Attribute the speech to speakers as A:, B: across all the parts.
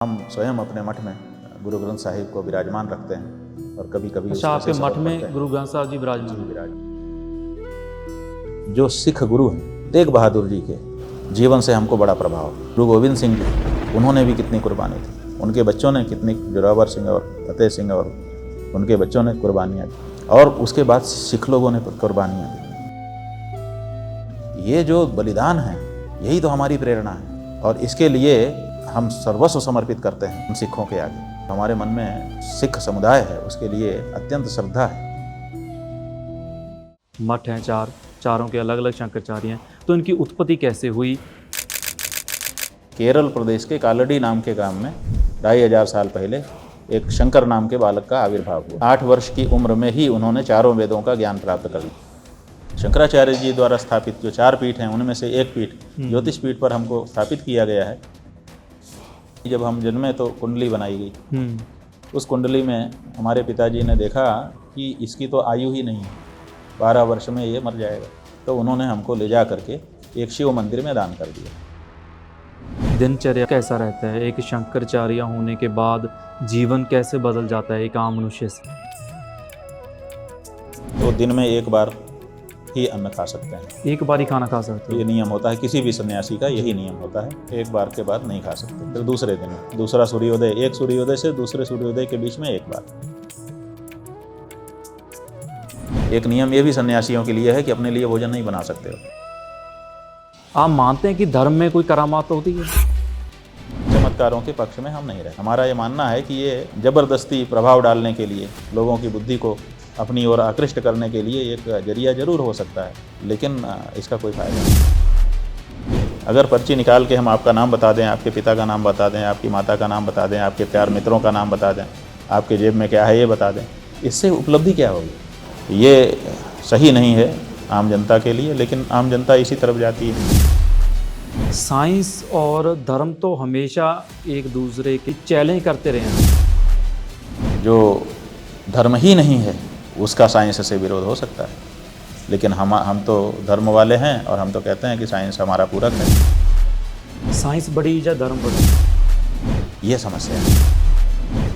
A: हम स्वयं अपने मठ में गुरु ग्रंथ साहिब को विराजमान रखते हैं और कभी कभी
B: अच्छा, आपके मठ में गुरु ग्रंथ साहब जी विराजमान।
A: जो सिख गुरु हैं तेग बहादुर जी के जीवन से हमको बड़ा प्रभाव। गुरु गोविंद सिंह जी, उन्होंने भी कितनी कुर्बानी थी, उनके बच्चों ने कितनी, जोरावर सिंह और फतेह सिंह और उनके बच्चों ने कुर्बानियाँ दी, और उसके बाद सिख लोगों ने कुर्बानियाँ दी। ये जो बलिदान है यही तो हमारी प्रेरणा है, और इसके लिए हम सर्वस्व समर्पित करते हैं हम सिखों के आगे। हमारे मन में सिख समुदाय है, उसके लिए अत्यंत श्रद्धा है।
B: मठ हैं चारों के अलग अलग शंकराचार्य हैं, तो इनकी उत्पत्ति कैसे हुई?
A: केरल प्रदेश के कालड़ी नाम के गांव में 2500 साल पहले एक शंकर नाम के बालक का आविर्भाव हुआ। 8 वर्ष की उम्र में ही उन्होंने चारों वेदों का ज्ञान प्राप्त कर लिया। शंकराचार्य जी द्वारा स्थापित जो 4 पीठ हैं, उनमें से एक पीठ ज्योतिष पीठ पर हमको स्थापित किया गया है। जब हम जन्मे तो कुंडली बनाई गई। उस कुंडली में हमारे पिताजी ने देखा कि इसकी तो आयु ही नहीं है, 12 वर्ष में ये मर जाएगा, तो उन्होंने हमको ले जा करके एक शिव मंदिर में दान कर दिया।
B: दिनचर्या कैसा रहता है एक शंकराचार्य होने के बाद? जीवन कैसे बदल जाता है एक आम मनुष्य से?
A: तो दिन में एक बार ही अन्न खा सकते हैं।
B: एक बार ही खाना खा सकते
A: ये
B: हो?
A: नियम होता है, किसी भी सन्यासी का यही नियम होता है, एक बार के बाद नहीं खा सकते। फिर दूसरे दिन दूसरा सूर्योदय, एक सूर्योदय से दूसरे सूर्योदय के बीच में एक बार। एक नियम ये भी सन्यासियों के लिए है कि अपने लिए भोजन नहीं बना सकते हो।
B: आप मानते हैं कि धर्म में कोई करामात होती है?
A: चमत्कारों के पक्ष में हम नहीं रहे। हमारा ये मानना है कि ये जबरदस्ती प्रभाव डालने के लिए, लोगों की बुद्धि को अपनी ओर आकृष्ट करने के लिए एक जरिया जरूर हो सकता है, लेकिन इसका कोई फायदा नहीं। अगर पर्ची निकाल के हम आपका नाम बता दें, आपके पिता का नाम बता दें, आपकी माता का नाम बता दें, आपके 4 मित्रों का नाम बता दें, आपके जेब में क्या है ये बता दें, इससे उपलब्धि क्या होगी? ये सही नहीं है आम जनता के लिए, लेकिन आम जनता इसी तरफ जाती है।
B: साइंस और धर्म तो हमेशा एक दूसरे की चैलेंज करते रहे हैं।
A: जो धर्म ही नहीं है उसका साइंस से विरोध हो सकता है, लेकिन हम तो धर्म वाले हैं और हम तो कहते हैं कि साइंस हमारा पूरक है।
B: साइंस बड़ी या धर्म बड़ी?
A: ये समस्या है।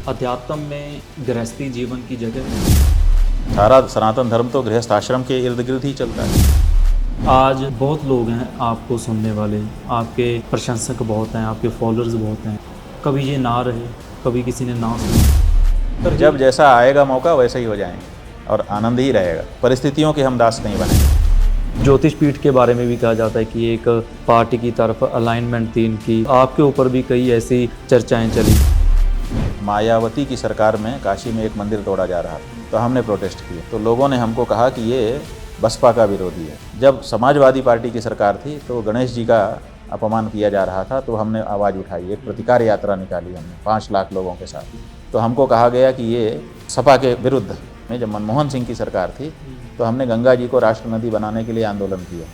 B: अध्यात्म में गृहस्थी जीवन की जगह।
A: सारा सनातन धर्म तो गृहस्थ आश्रम के इर्द गिर्द ही चलता है।
B: आज बहुत लोग हैं आपको सुनने वाले, आपके प्रशंसक बहुत हैं, आपके फॉलोअर्स बहुत हैं। कभी ये ना रहे, कभी किसी ने ना सुना,
A: पर जब जैसा आएगा मौका वैसे ही हो जाएंगे और आनंद ही रहेगा। परिस्थितियों के हम दास नहीं बनेंगे।
B: ज्योतिष पीठ के बारे में भी कहा जाता है कि एक पार्टी की तरफ अलाइनमेंट थी इनकी, आपके ऊपर भी कई ऐसी चर्चाएं चली।
A: मायावती की सरकार में काशी में एक मंदिर तोड़ा जा रहा था, तो हमने प्रोटेस्ट किया, तो लोगों ने हमको कहा कि ये बसपा का विरोधी है। जब समाजवादी पार्टी की सरकार थी तो गणेश जी का अपमान किया जा रहा था, तो हमने आवाज़ उठाई, एक प्रतिकार यात्रा निकाली हमने 5 लाख लोगों के साथ। तो हमको कहा गया कि ये सपा के विरुद्ध में। जब मनमोहन सिंह की सरकार थी तो हमने गंगा जी को राष्ट्र नदी बनाने के लिए आंदोलन किया,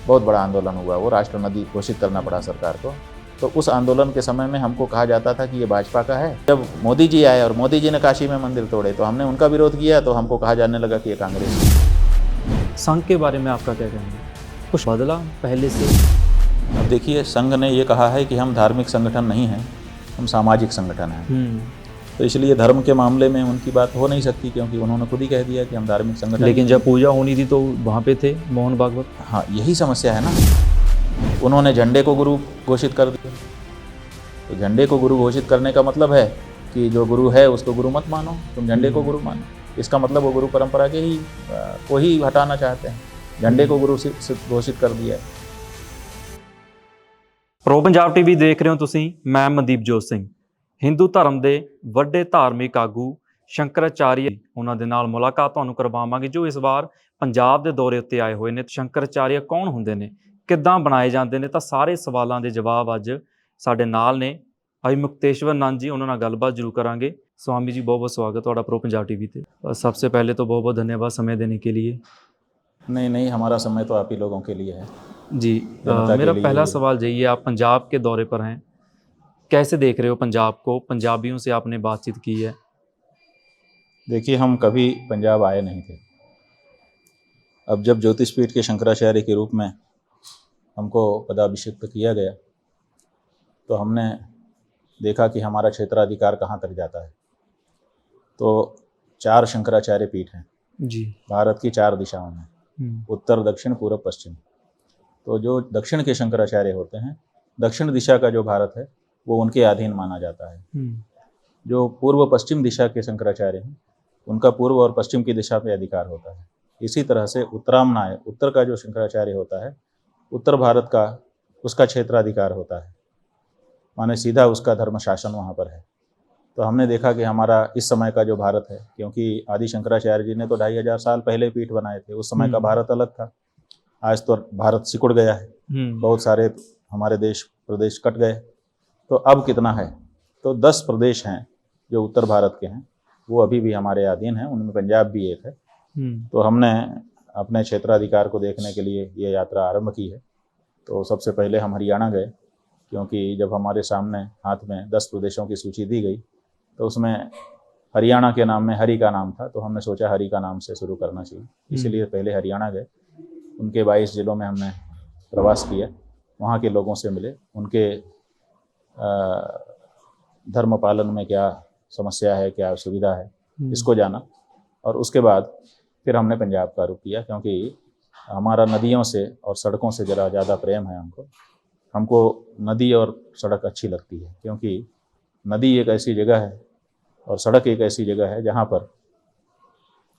A: बहुत बड़ा आंदोलन हुआ, वो राष्ट्र नदी घोषित करना पड़ा सरकार को। तो उस आंदोलन के समय में हमको कहा जाता था कि ये भाजपा का है। जब मोदी जी आए और मोदी जी ने काशी में मंदिर तोड़े तो हमने उनका विरोध किया, तो हमको कहा जाने लगा कि ये कांग्रेस।
B: संघ के बारे में आपका क्या कहना है? कुछ बदला पहले से?
A: अब देखिए, संघ ने ये कहा है कि हम धार्मिक संगठन नहीं हैं, हम सामाजिक संगठन हैं। तो इसलिए धर्म के मामले में उनकी बात हो नहीं सकती, क्योंकि उन्होंने खुद ही कह दिया कि हम धार्मिक संगठन।
B: लेकिन जब पूजा होनी थी तो वहाँ पे थे मोहन भागवत।
A: हाँ, यही समस्या है ना। उन्होंने झंडे को गुरु घोषित कर दिया, तो झंडे को गुरु घोषित करने का मतलब है कि जो गुरु है उसको गुरु मत मानो, तुम झंडे को गुरु मानो। इसका मतलब वो गुरु परंपरा के ही को ही हटाना चाहते हैं। झंडे को गुरु घोषित कर दिया है।
B: ਪ੍ਰੋ ਪੰਜਾਬ ਟੀਵੀ ਦੇਖ ਰਹੇ ਹੋ ਤੁਸੀਂ, ਮੈਂ ਮਨਦੀਪ ਜੋਤ ਸਿੰਘ। ਹਿੰਦੂ ਧਰਮ ਦੇ ਵੱਡੇ ਧਾਰਮਿਕ ਆਗੂ ਸ਼ੰਕਰਾਚਾਰੀਆ, ਉਹਨਾਂ ਦੇ ਨਾਲ ਮੁਲਾਕਾਤ ਤੁਹਾਨੂੰ ਕਰਵਾਵਾਂਗੇ ਜੋ ਇਸ ਵਾਰ ਪੰਜਾਬ ਦੇ ਦੌਰੇ ਉੱਤੇ ਆਏ ਹੋਏ ਨੇ। ਸ਼ੰਕਰਾਚਾਰੀਆ ਕੌਣ ਹੁੰਦੇ ਨੇ, ਕਿੱਦਾਂ ਬਣਾਏ ਜਾਂਦੇ ਨੇ, ਤਾਂ ਸਾਰੇ ਸਵਾਲਾਂ ਦੇ ਜਵਾਬ ਅੱਜ ਸਾਡੇ ਨਾਲ ਨੇ। ਭਾਈ ਮੁਕਤੇਸ਼ਵਰ नंद जी, ਉਹਨਾਂ ਨਾਲ ਗੱਲਬਾਤ ਜ਼ਰੂਰ ਕਰਾਂਗੇ। स्वामी जी, बहुत बहुत स्वागत ਤੁਹਾਡਾ ਪ੍ਰੋ ਪੰਜਾਬ टीवी पे। सबसे पहले तो बहुत बहुत धन्यवाद समय देने के लिए।
A: नहीं, हमारा समय तो आप ही लोगों के लिए है
B: जी। मेरा पहला सवाल यही है, आप पंजाब के दौरे पर हैं, कैसे देख रहे हो पंजाब को? पंजाबियों से आपने बातचीत की है?
A: देखिए, हम कभी पंजाब आए नहीं थे। अब जब ज्योतिष पीठ के शंकराचार्य के रूप में हमको पदाभिषिक्त किया गया तो हमने देखा कि हमारा क्षेत्राधिकार कहाँ तक जाता है। तो 4 शंकराचार्य पीठ हैं
B: जी।
A: भारत की 4 दिशाओं में, उत्तर, दक्षिण, पूर्व, पश्चिम। तो जो दक्षिण के शंकराचार्य होते हैं, दक्षिण दिशा का जो भारत है वो उनके अधीन माना जाता है। जो पूर्व पश्चिम दिशा के शंकराचार्य हैं, उनका पूर्व और पश्चिम की दिशा पे अधिकार होता है। इसी तरह से उत्तरामनाय, उत्तर का जो शंकराचार्य होता है, उत्तर भारत का उसका क्षेत्राधिकार होता है, माने सीधा उसका धर्म शासन वहाँ पर है। तो हमने देखा कि हमारा इस समय का जो भारत है, क्योंकि आदि शंकराचार्य जी ने तो 2500 साल पहले पीठ बनाए थे, उस समय का भारत अलग था। आज तो भारत सिकुड़ गया है, बहुत सारे हमारे देश प्रदेश कट गए। तो अब कितना है? तो 10 प्रदेश हैं जो उत्तर भारत के हैं, वो अभी भी हमारे अधीन हैं, उनमें पंजाब भी एक है। तो हमने अपने क्षेत्राधिकार को देखने के लिए ये यात्रा आरंभ की है। तो सबसे पहले हम हरियाणा गए, क्योंकि जब हमारे सामने हाथ में 10 प्रदेशों की सूची दी गई तो उसमें हरियाणा के नाम में हरि का नाम था, तो हमने सोचा हरि का नाम से शुरू करना चाहिए, इसीलिए पहले हरियाणा गए। उनके 22 जिलों में हमने प्रवास किया, वहाँ के लोगों से मिले, उनके धर्म पालन में क्या समस्या है, क्या सुविधा है, इसको जाना। और उसके बाद फिर हमने पंजाब का रुख किया, क्योंकि हमारा नदियों से और सड़कों से ज़रा ज़्यादा प्रेम है हमको नदी और सड़क अच्छी लगती है, क्योंकि नदी एक ऐसी जगह है और सड़क एक ऐसी जगह है जहाँ पर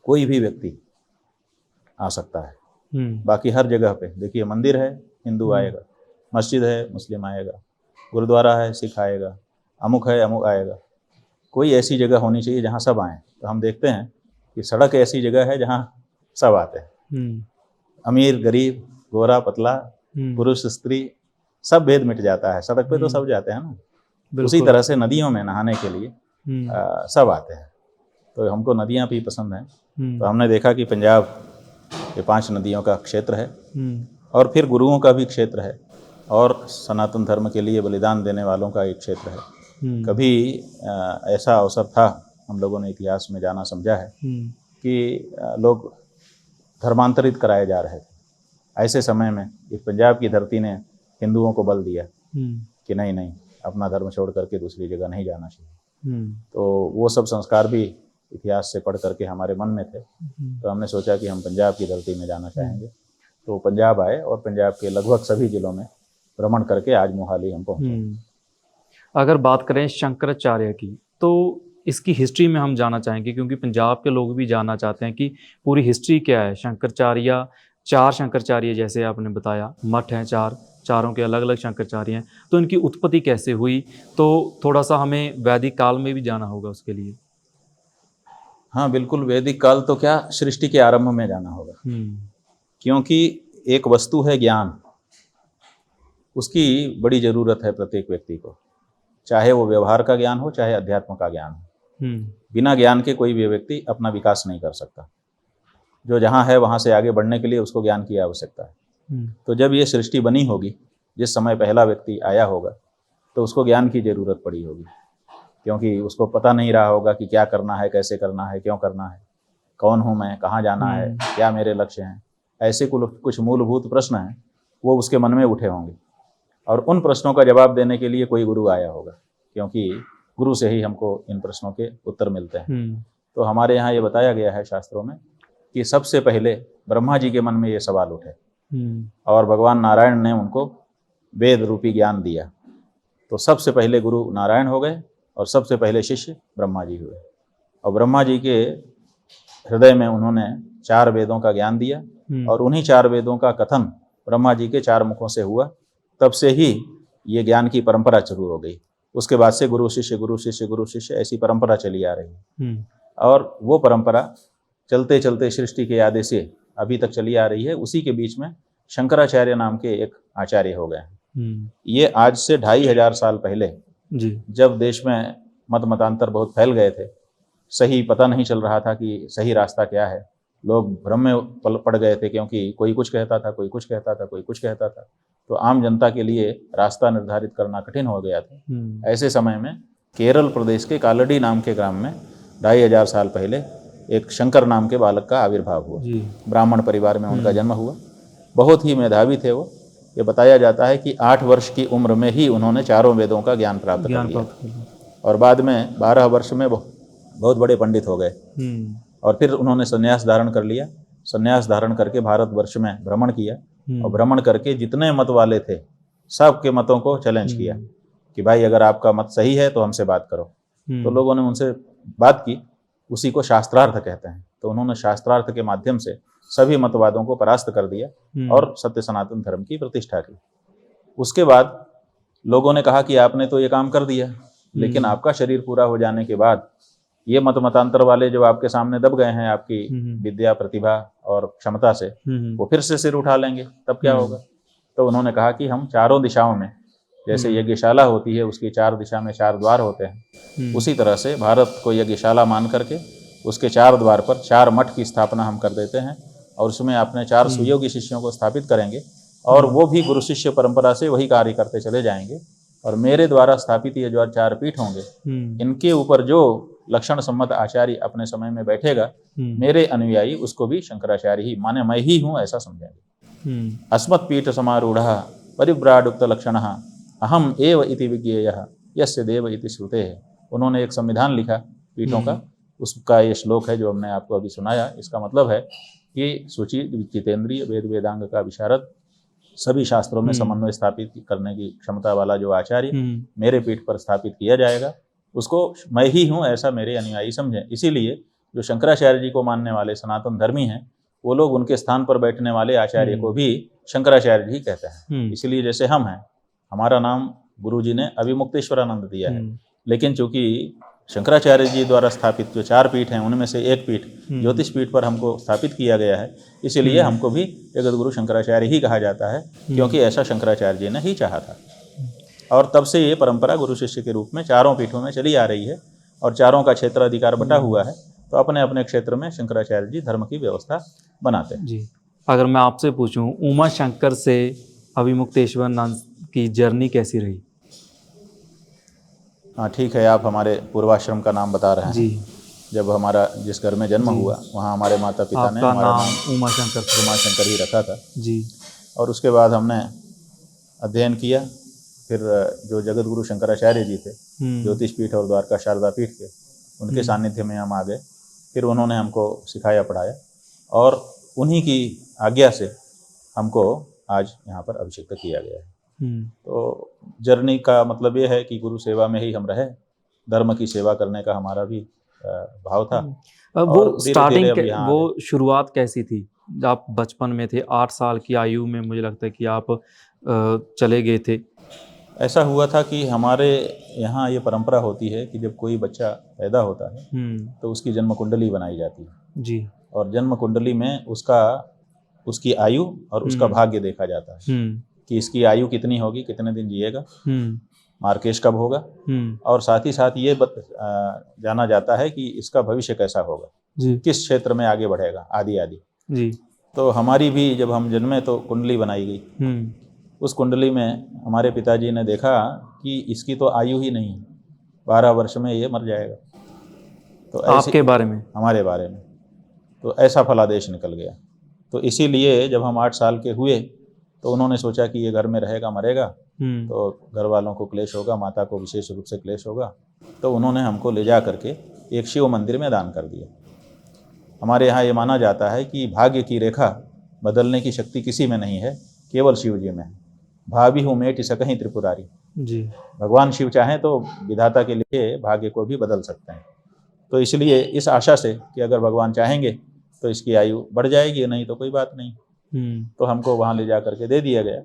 A: कोई भी व्यक्ति आ सकता है। बाकी हर जगह पे देखिए, मंदिर है हिंदू आएगा, मस्जिद है मुस्लिम आएगा, गुरुद्वारा है सिख आएगा, अमुक है अमुक आएगा। कोई ऐसी जगह होनी चाहिए जहाँ सब आएँ। तो हम देखते हैं कि सड़क ऐसी जगह है जहाँ सब आते हैं, अमीर गरीब, गोरा पतला, पुरुष स्त्री, सब भेद मिट जाता है। सड़क पे तो सब जाते हैं ना। उसी तरह से नदियों में नहाने के लिए सब आते हैं। तो हमको नदियाँ भी पसंद हैं। तो हमने देखा कि पंजाब ये 5 नदियों का क्षेत्र है और फिर गुरुओं का भी क्षेत्र है और सनातन धर्म के लिए बलिदान देने वालों का एक क्षेत्र है। कभी ऐसा अवसर था, हम लोगों ने इतिहास में जाना समझा है कि लोग धर्मांतरित कराए जा रहे थे। ऐसे समय में इस पंजाब की धरती ने हिंदुओं को बल दिया कि नहीं नहीं, अपना धर्म छोड़ करके दूसरी जगह नहीं जाना चाहिए। तो वो सब संस्कार भी इतिहास से पढ़ करके हमारे मन में थे। तो हमने सोचा कि हम पंजाब की धरती में जाना चाहेंगे। तो पंजाब आए और पंजाब के लगभग सभी जिलों में भ्रमण करके आज मोहाली हम पहुंचे।
B: अगर बात करें शंकराचार्य की, तो इसकी हिस्ट्री में हम जानना चाहेंगे, क्योंकि पंजाब के लोग भी जानना चाहते हैं कि पूरी हिस्ट्री क्या है। शंकराचार्य, 4 शंकराचार्य जैसे आपने बताया, मठ हैं 4, चारों के अलग अलग शंकराचार्य हैं, तो इनकी उत्पत्ति कैसे हुई? तो थोड़ा सा हमें वैदिक काल में भी जाना होगा उसके लिए।
A: हाँ बिल्कुल, वैदिक काल तो क्या, सृष्टि के आरंभ में जाना होगा। क्योंकि एक वस्तु है ज्ञान, उसकी बड़ी ज़रूरत है प्रत्येक व्यक्ति को, चाहे वो व्यवहार का ज्ञान हो चाहे अध्यात्म का ज्ञान हो। बिना ज्ञान के कोई भी व्यक्ति अपना विकास नहीं कर सकता। जो जहाँ है वहाँ से आगे बढ़ने के लिए उसको ज्ञान की आवश्यकता है। तो जब ये सृष्टि बनी होगी, जिस समय पहला व्यक्ति आया होगा, तो उसको ज्ञान की ज़रूरत पड़ी होगी, क्योंकि उसको पता नहीं रहा होगा कि क्या करना है, कैसे करना है, क्यों करना है, कौन हूँ मैं, कहाँ जाना है, क्या मेरे लक्ष्य हैं। ऐसे कुछ मूलभूत प्रश्न हैं, वो उसके मन में उठे होंगे और उन प्रश्नों का जवाब देने के लिए कोई गुरु आया होगा, क्योंकि गुरु से ही हमको इन प्रश्नों के उत्तर मिलते हैं। तो हमारे यहाँ ये बताया गया है शास्त्रों में कि सबसे पहले ब्रह्मा जी के मन में ये सवाल उठे और भगवान नारायण ने उनको वेद रूपी ज्ञान दिया। तो सबसे पहले गुरु नारायण हो गए और सबसे पहले शिष्य ब्रह्मा जी हुए। और ब्रह्मा जी के हृदय में उन्होंने 4 वेदों का ज्ञान दिया और उन्हीं 4 वेदों का कथन ब्रह्मा जी के 4 मुखों से हुआ। तब से ही ये ज्ञान की परंपरा शुरू हो गई। उसके बाद से गुरु शिष्य गुरु शिष्य गुरु शिष्य ऐसी परंपरा चली आ रही है और वो परंपरा चलते चलते सृष्टि के आदि से अभी तक चली आ रही है। उसी के बीच में शंकराचार्य नाम के एक आचार्य हो गए। ये आज से 2500 साल पहले जब देश में मतांतर बहुत फैल गए थे, सही पता नहीं चल रहा था कि सही रास्ता क्या है, लोग भ्रम में पड़ गए थे, क्योंकि कोई कुछ कहता था, कोई कुछ कहता था, कोई कुछ कहता था। तो आम जनता के लिए रास्ता निर्धारित करना कठिन हो गया था। ऐसे समय में केरल प्रदेश के कालडी नाम के ग्राम में 2500 साल पहले एक शंकर नाम के बालक का आविर्भाव हुआ। ब्राह्मण परिवार में उनका जन्म हुआ। बहुत ही मेधावी थे वो ये बताया जाता है कि 8 वर्ष की उम्र में ही उन्होंने चारों वेदों का ज्ञान प्राप्त कर लिया और बाद में 12 वर्ष में बहुत बड़े पंडित हो गए। और फिर उन्होंने संन्यास धारण कर लिया। संन्यास धारण करके भारतवर्ष में भ्रमण किया और भ्रमण करके जितने मत वाले थे सबके मतों को चैलेंज किया कि भाई अगर आपका मत सही है तो हमसे बात करो। तो लोगों ने उनसे बात की, उसी को शास्त्रार्थ कहते हैं। तो उन्होंने शास्त्रार्थ के माध्यम से सभी मतवादों को परास्त कर दिया और सत्य सनातन धर्म की प्रतिष्ठा की। उसके बाद लोगों ने कहा कि आपने तो ये काम कर दिया, लेकिन आपका शरीर पूरा हो जाने के बाद ये मतांतर वाले जो आपके सामने दब गए हैं आपकी विद्या, प्रतिभा और क्षमता से, वो फिर से सिर उठा लेंगे, तब क्या होगा? तो उन्होंने कहा कि हम चारों दिशाओं में, जैसे यज्ञशाला होती है उसकी 4 दिशा में 4 द्वार होते हैं, उसी तरह से भारत को यज्ञशाला मान करके उसके 4 द्वार पर 4 मठ की स्थापना हम कर देते हैं और उसमें अपने 4 सुयोगी शिष्यों को स्थापित करेंगे और वो भी गुरु शिष्य परंपरा से वही कार्य करते चले जाएंगे। और मेरे द्वारा स्थापित ये जो 4 पीठ होंगे, इनके ऊपर जो लक्षण सम्मत आचार्य अपने समय में बैठेगा, मेरे अनुयायी उसको भी शंकराचार्य ही माने, मैं ही हूँ ऐसा समझेंगे। अस्मत् पीठ समारूढ़ः परिव्राडुक्त लक्षणः अहम एव इति विज्ञेयः यस्य देव इति श्रुतेः। उन्होंने एक संविधान लिखा पीठों का, उसका ये श्लोक है जो हमने आपको अभी सुनाया। इसका मतलब है कि सूची जितेंद्रिय वेद वेदांग का विशारद, सभी शास्त्रों में समन्वय स्थापित करने की क्षमता वाला जो आचार्य मेरे पीठ पर स्थापित किया जाएगा, उसको मैं ही हूँ ऐसा मेरे अनुयायी समझें। इसीलिए जो शंकराचार्य जी को मानने वाले सनातन धर्मी हैं, वो लोग उनके स्थान पर बैठने वाले आचार्य को भी शंकराचार्य जी कहते हैं। इसलिए जैसे हम हैं, हमारा नाम गुरु जी ने अभिमुक्तेश्वरानंद दिया है, लेकिन चूंकि शंकराचार्य जी द्वारा स्थापित जो 4 पीठ हैं उनमें से एक पीठ ज्योतिष पीठ पर हमको स्थापित किया गया है, इसीलिए हमको भी जगत गुरु शंकराचार्य ही कहा जाता है, क्योंकि ऐसा शंकराचार्य जी ने ही चाहा था। और तब से ये परंपरा गुरु शिष्य के रूप में 4 पीठों में चली आ रही है और 4 का क्षेत्राधिकार बटा हुआ है, तो अपने अपने क्षेत्र में शंकराचार्य जी धर्म की व्यवस्था बनाते हैं।
B: जी, अगर मैं आपसे पूछूं, उमा शंकर से अभिमुक्तेश्वरानंद की जर्नी कैसी रही?
A: हाँ ठीक है, आप हमारे पूर्वाश्रम का नाम बता रहे हैं।
B: जी,
A: जब हमारा जिस घर में जन्म हुआ वहाँ हमारे माता पिता ने हमारा नाम
B: उमा शंकर
A: ही रखा था
B: जी।
A: और उसके बाद हमने अध्ययन किया। फिर जो जगत गुरु शंकराचार्य जी थे, ज्योतिष पीठ और द्वारका शारदा पीठ के, उनके सानिध्य में हम आ गए। फिर उन्होंने हमको सिखाया पढ़ाया और उन्हीं की आज्ञा से हमको आज यहाँ पर अभिषिक्त किया गया है। तो जर्नी का मतलब ये है कि गुरु सेवा में ही हम रहे, धर्म की सेवा करने का हमारा भी भाव था।
B: वो स्टार्टिंग वो शुरुआत कैसी थी? आप बचपन में थे, 8 साल की आयु में मुझे लगता है कि आप चले गए थे।
A: ऐसा हुआ था कि हमारे यहाँ ये परंपरा होती है कि जब कोई बच्चा पैदा होता है तो उसकी जन्म कुंडली बनाई जाती है जी। और जन्म कुंडली में उसकी आयु और उसका भाग्य देखा जाता है कि इसकी आयु कितनी होगी, कितने दिन जिएगा, मार्केश कब होगा, और साथ ही साथ ये जाना जाता है कि इसका भविष्य कैसा होगा जी, किस क्षेत्र में आगे बढ़ेगा, आदि आदि जी। तो हमारी भी जब हम जन्मे तो कुंडली बनाई गई। उस कुंडली में हमारे पिताजी ने देखा कि इसकी तो आयु ही नहीं है, 12 वर्ष में ये मर जाएगा। तो
B: आपके बारे में? हमारे
A: बारे में। तो ऐसा फलादेश निकल गया। तो इसीलिए जब हम 8 साल के हुए तो उन्होंने सोचा कि ये घर में रहेगा मरेगा, तो घर वालों को क्लेश होगा, माता को विशेष रूप से क्लेश होगा। तो उन्होंने हमको ले जा करके एक शिव मंदिर में दान कर दिया। हमारे यहाँ ये माना जाता है कि भाग्य की रेखा बदलने की शक्ति किसी में नहीं है, केवल शिव जी में है। भाभी हूँ मेट सकहीं त्रिपुरारी जी। भगवान शिव चाहें तो विधाता के लिए भाग्य को भी बदल सकते हैं। तो इसलिए इस आशा से कि अगर भगवान चाहेंगे तो इसकी आयु बढ़ जाएगी, नहीं तो कोई बात नहीं। तो हमको वहाँ ले जा करके दे दिया गया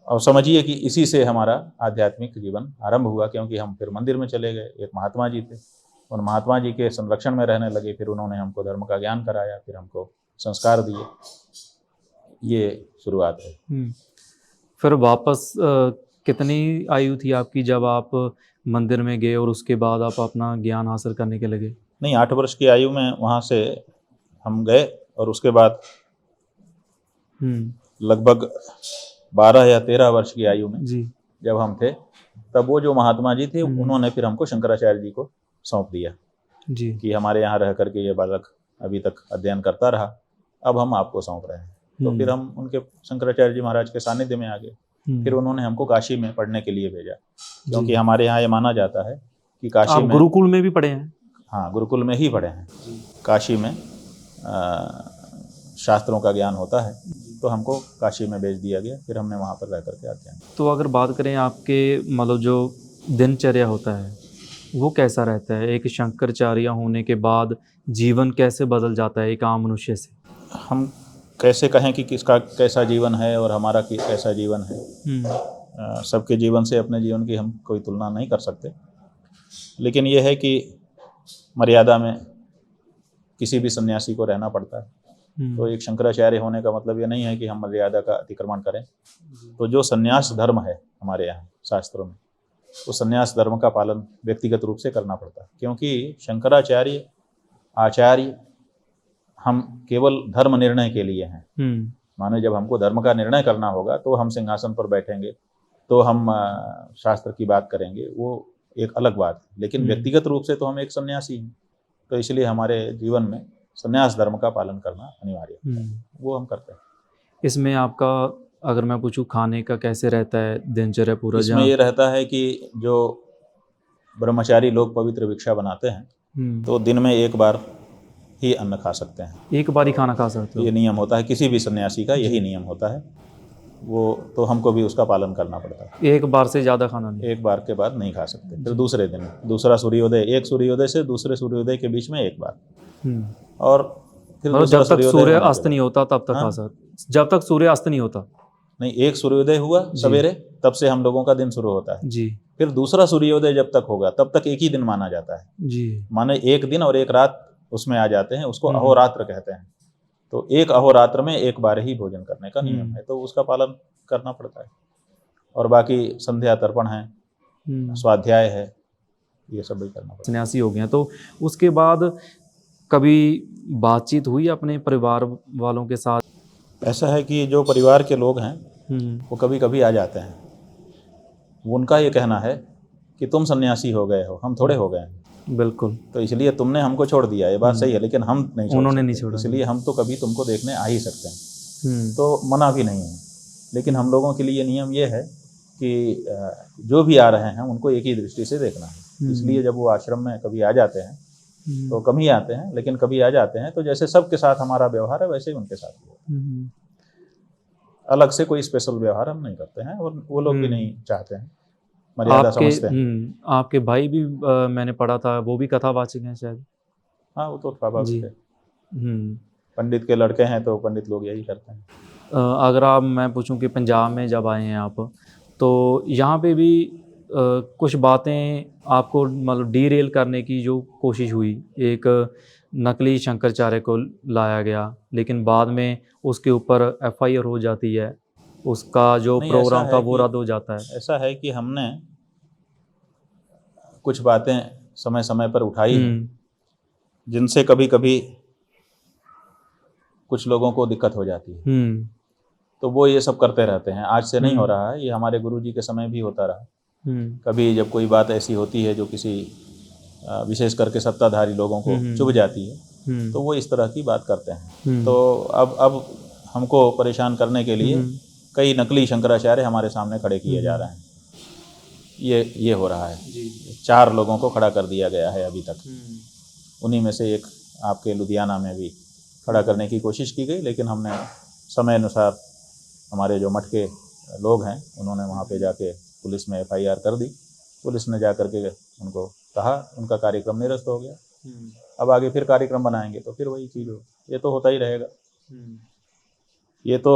A: और समझिए कि इसी से हमारा आध्यात्मिक जीवन आरंभ हुआ, क्योंकि हम फिर मंदिर में चले गए। एक महात्मा जी थे, उन महात्मा जी के संरक्षण में रहने लगे। फिर उन्होंने हमको धर्म का ज्ञान कराया, फिर हमको संस्कार दिए। ये शुरुआत है।
B: फिर वापस कितनी आयु थी आपकी जब आप मंदिर में गए और उसके बाद आप अपना ज्ञान हासिल करने के लगे?
A: नहीं, 8 वर्ष की आयु में वहाँ से हम गए और उसके बाद लगभग 12 या 13 वर्ष की आयु में जी जब हम थे, तब वो जो महात्मा जी थे उन्होंने फिर हमको शंकराचार्य जी को सौंप दिया जी कि हमारे यहाँ रह करके ये बालक अभी तक अध्ययन करता रहा, अब हम आपको सौंप रहे हैं। तो फिर हम उनके शंकराचार्य जी महाराज के सानिध्य में आ गए। फिर उन्होंने हमको काशी में पढ़ने के लिए भेजा, क्योंकि हमारे यहाँ ये माना जाता है कि काशी
B: आप
A: में,
B: गुरुकुल में भी पढ़े हैं?
A: हाँ, गुरुकुल में ही पढ़े हैं। काशी में शास्त्रों का ज्ञान होता है, तो हमको काशी में भेज दिया गया। फिर हमने वहाँ पर रह करके आते हैं।
B: तो अगर बात करें आपके मतलब जो दिनचर्या होता है वो कैसा रहता है? एक शंकराचार्य होने के बाद जीवन कैसे बदल जाता है एक आम मनुष्य से?
A: हम कैसे कहें कि किसका कैसा जीवन है और हमारा कैसा जीवन है। सबके जीवन से अपने जीवन की हम कोई तुलना नहीं कर सकते, लेकिन ये है कि मर्यादा में किसी भी सन्यासी को रहना पड़ता है। तो एक शंकराचार्य होने का मतलब ये नहीं है कि हम मर्यादा का अतिक्रमण करें। तो जो सन्यास धर्म है हमारे यहाँ शास्त्रों में, तो सन्यास धर्म का पालन व्यक्तिगत रूप से करना पड़ता है, क्योंकि शंकराचार्य आचार्य हम केवल धर्म निर्णय के लिए हैं। माने जब हमको धर्म का निर्णय करना होगा तो हम सिंहासन पर बैठेंगे, तो हम शास्त्र की बात करेंगे, वो एक अलग बात है। लेकिन व्यक्तिगत रूप से तो हम एक सन्यासी हैं, तो इसलिए हमारे जीवन में सन्यास धर्म का पालन करना अनिवार्य है। वो हम करते हैं।
B: इसमें आपका अगर मैं पूछूं खाने का कैसे रहता है दिनचर्या पूरा?
A: इसमें ये रहता है कि जो ब्रह्मचारी लोग पवित्र भिक्षा बनाते हैं तो दिन में एक बार ही अन्न खा सकते हैं।
B: एक बार ही खाना खा सकते हो?
A: ये नियम होता है किसी भी सन्यासी का, यही नियम होता है। वो तो हमको भी उसका पालन करना पड़ता है।
B: एक बार से ज़्यादा खाना नहीं?
A: एक बार के बाद नहीं खा सकते। फिर दूसरे दिन दूसरा सूर्योदय, एक सूर्योदय से दूसरे सूर्योदय के बीच में एक बार, और फिर
B: मतलब जब तक सूर्य अस्त नहीं होता तब तक खा सकते? जब तक सूर्य अस्त नहीं होता?
A: नहीं, एक सूर्योदय हुआ सवेरे, तब से हम लोगों का दिन शुरू होता है
B: जी।
A: फिर दूसरा सूर्योदय जब तक होगा तब तक एक ही दिन माना जाता है
B: जी।
A: माने एक दिन और एक रात उसमें आ जाते हैं, उसको अहोरात्र कहते हैं। तो एक अहोरात्र में एक बार ही भोजन करने का नियम है, तो उसका पालन करना पड़ता है। और बाकी संध्या तर्पण है, स्वाध्याय है, ये सब भी करना पड़ता है।
B: सन्यासी हो गए तो उसके बाद कभी बातचीत हुई अपने परिवार वालों के साथ?
A: ऐसा है कि जो परिवार के लोग हैं वो कभी कभी आ जाते हैं। उनका ये कहना है कि तुम सन्यासी हो गए हो, हम थोड़े हो गए हैं।
B: बिल्कुल।
A: तो इसलिए तुमने हमको छोड़ दिया, ये बात सही है, लेकिन हम नहीं
B: उन्होंने नहीं छोड़ा,
A: इसलिए हम तो कभी तुमको देखने आ ही सकते हैं। तो मना भी नहीं है, लेकिन हम लोगों के लिए नियम ये है कि जो भी आ रहे हैं उनको एक ही दृष्टि से देखना है। इसलिए जब वो आश्रम में कभी आ जाते हैं तो कम ही आते हैं, लेकिन कभी आ जाते हैं तो जैसे सबके साथ हमारा व्यवहार है वैसे ही उनके साथ भी अलग से कोई स्पेशल व्यवहार हम नहीं करते हैं, और वो लोग भी नहीं चाहते हैं, मर्यादा समझते हैं।
B: आपके भाई भी मैंने पढ़ा था, वो भी कथावाचक हैं शायद?
A: हाँ, वो तो स्वाभाविक है। पंडित के लड़के हैं तो पंडित लोग यही करते हैं।
B: अगर मैं पूछूं कि पंजाब में जब आए हैं आप, तो यहाँ पे भी कुछ बातें आपको मतलब डीरेल करने की जो कोशिश हुई, एक नकली शंकराचार्य को लाया गया, लेकिन बाद में उसके ऊपर FIR हो जाती है, उसका जो प्रोग्राम था वो रद्द हो जाता है।
A: ऐसा है कि हमने कुछ बातें समय समय पर उठाई हैं, जिनसे कभी कभी कुछ लोगों को दिक्कत हो जाती है। तो वो ये सब करते रहते हैं, आज से नहीं हो रहा है, ये हमारे गुरुजी के समय भी होता रहा। कभी जब कोई बात ऐसी होती है जो किसी विशेष करके सत्ताधारी लोगों को चुभ जाती है, तो वो इस तरह की बात करते हैं। तो अब हमको परेशान करने के लिए कई नकली शंकराचार्य हमारे सामने खड़े किए जा रहे हैं। ये हो रहा है। 4 लोगों को खड़ा कर दिया गया है अभी तक। उन्हीं में से एक आपके लुधियाना में भी खड़ा करने की कोशिश की गई, लेकिन हमने समय अनुसार हमारे जो मठ के लोग हैं उन्होंने वहाँ पे जाके पुलिस में FIR कर दी। पुलिस ने जा करके उनको कहा, उनका कार्यक्रम निरस्त हो गया। अब आगे फिर कार्यक्रम बनाएंगे तो फिर वही चीज़ हो, ये तो होता ही रहेगा। ये तो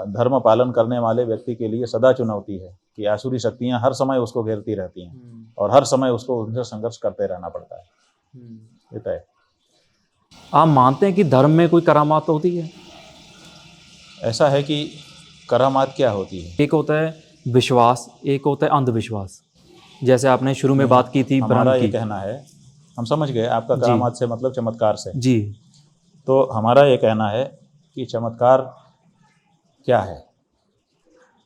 A: धर्म पालन करने वाले व्यक्ति के लिए सदा चुनौती है कि आसुरी शक्तियाँ हर समय उसको घेरती रहती हैं और हर समय उसको उनसे संघर्ष करते रहना पड़ता है। ये तो है।
B: आप मानते हैं कि धर्म में कोई करामात होती है?
A: ऐसा है कि करामात क्या होती है?
B: एक होता है विश्वास, एक होता है अंधविश्वास। जैसे आपने शुरू में बात की थी
A: हमारा ये कहना है, हम समझ गए आपका करामात से मतलब चमत्कार से
B: जी।
A: तो हमारा ये कहना है कि चमत्कार क्या है?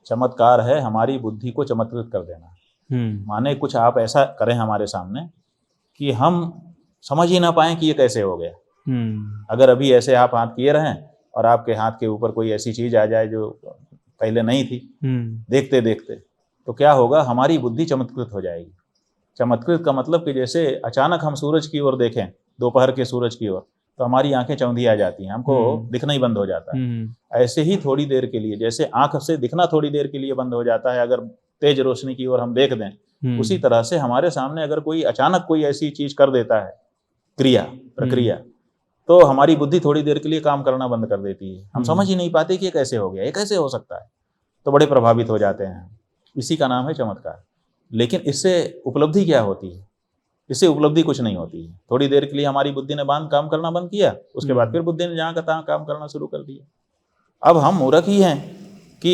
A: चमत्कार है हमारी बुद्धि को चमत्कृत कर देना। माने कुछ आप ऐसा करें हमारे सामने कि हम समझ ही ना पाएं कि ये कैसे हो गया। अगर अभी ऐसे आप हाथ किए रहें और आपके हाथ के ऊपर कोई ऐसी चीज आ जाए जो पहले नहीं थी, देखते देखते, तो क्या होगा, हमारी बुद्धि चमत्कृत हो जाएगी। चमत्कृत का मतलब कि जैसे अचानक हम सूरज की ओर देखें, दोपहर के सूरज की ओर, तो हमारी आंखें चौंधिया जाती हैं, हमको दिखना ही बंद हो जाता है। ऐसे ही थोड़ी देर के लिए, जैसे आंख से दिखना थोड़ी देर के लिए बंद हो जाता है अगर तेज रोशनी की ओर हम देख दें, उसी तरह से हमारे सामने अगर कोई अचानक कोई ऐसी चीज कर देता है, प्रक्रिया, तो हमारी बुद्धि थोड़ी देर के लिए काम करना बंद कर देती है। हम समझ ही नहीं पाते कि ये कैसे हो गया, ये कैसे हो सकता है, तो बड़े प्रभावित हो जाते हैं। इसी का नाम है चमत्कार। लेकिन इससे उपलब्धि क्या होती है? इससे उपलब्धि कुछ नहीं होती है। थोड़ी देर के लिए हमारी बुद्धि ने काम करना बंद किया, उसके बाद फिर बुद्धि ने जहाँ का तहाँ काम करना शुरू कर दिया। अब हम मूर्ख ही हैं कि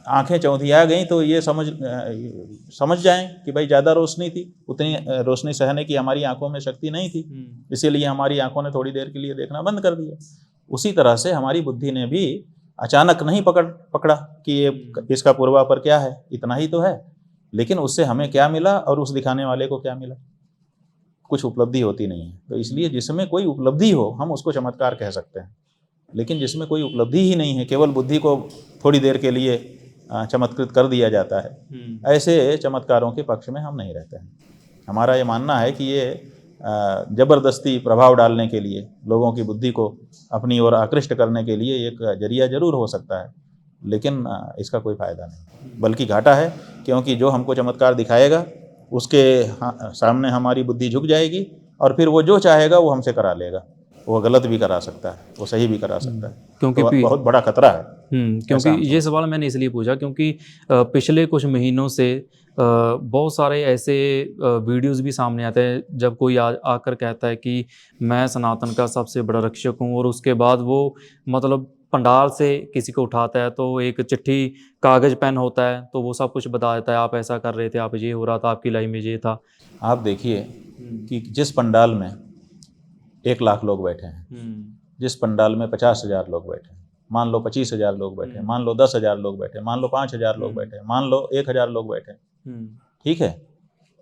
A: आंखें चौंधिया गई तो ये समझ जाएं कि भाई ज़्यादा रोशनी थी, उतनी रोशनी सहने की हमारी आंखों में शक्ति नहीं थी, इसीलिए हमारी आंखों ने थोड़ी देर के लिए देखना बंद कर दिया। उसी तरह से हमारी बुद्धि ने भी अचानक नहीं पकड़ा कि ये इसका पूर्वापर क्या है, इतना ही तो है, लेकिन उससे हमें क्या मिला और उस दिखाने वाले को क्या मिला, कुछ उपलब्धि होती नहीं है। तो इसलिए जिसमें कोई उपलब्धि हो हम उसको चमत्कार कह सकते हैं, लेकिन जिसमें कोई उपलब्धि ही नहीं है, केवल बुद्धि को थोड़ी देर के लिए चमत्कृत कर दिया जाता है, ऐसे चमत्कारों के पक्ष में हम नहीं रहते हैं। हमारा ये मानना है कि ये ज़बरदस्ती प्रभाव डालने के लिए, लोगों की बुद्धि को अपनी ओर आकृष्ट करने के लिए एक जरिया जरूर हो सकता है, लेकिन इसका कोई फ़ायदा नहीं, बल्कि घाटा है। क्योंकि जो हमको चमत्कार दिखाएगा उसके सामने हमारी बुद्धि झुक जाएगी और फिर वो जो चाहेगा वो हमसे करा लेगा। वो गलत भी करा सकता है, वो सही भी करा सकता है, क्योंकि तो बहुत बड़ा खतरा है।
B: क्योंकि ये सवाल मैंने इसलिए पूछा क्योंकि पिछले कुछ महीनों से बहुत सारे ऐसे वीडियोस भी सामने आते हैं जब कोई आकर कहता है कि मैं सनातन का सबसे बड़ा रक्षक हूँ, और उसके बाद वो मतलब पंडाल से किसी को उठाता है तो एक चिट्ठी, कागज पेन होता है, तो वो सब कुछ बता देता है, आप ऐसा कर रहे थे, आप ये हो रहा था, आपकी लाइफ में ये था।
A: आप देखिए कि जिस पंडाल में 1 लाख लोग बैठे हैं, जिस पंडाल में 50,000 लोग बैठे हैं, मान लो 25,000 लोग बैठे, मान लो 10,000 लोग बैठे, मान लो 5,000 लोग बैठे, मान लो 1,000 लोग बैठे, ठीक है,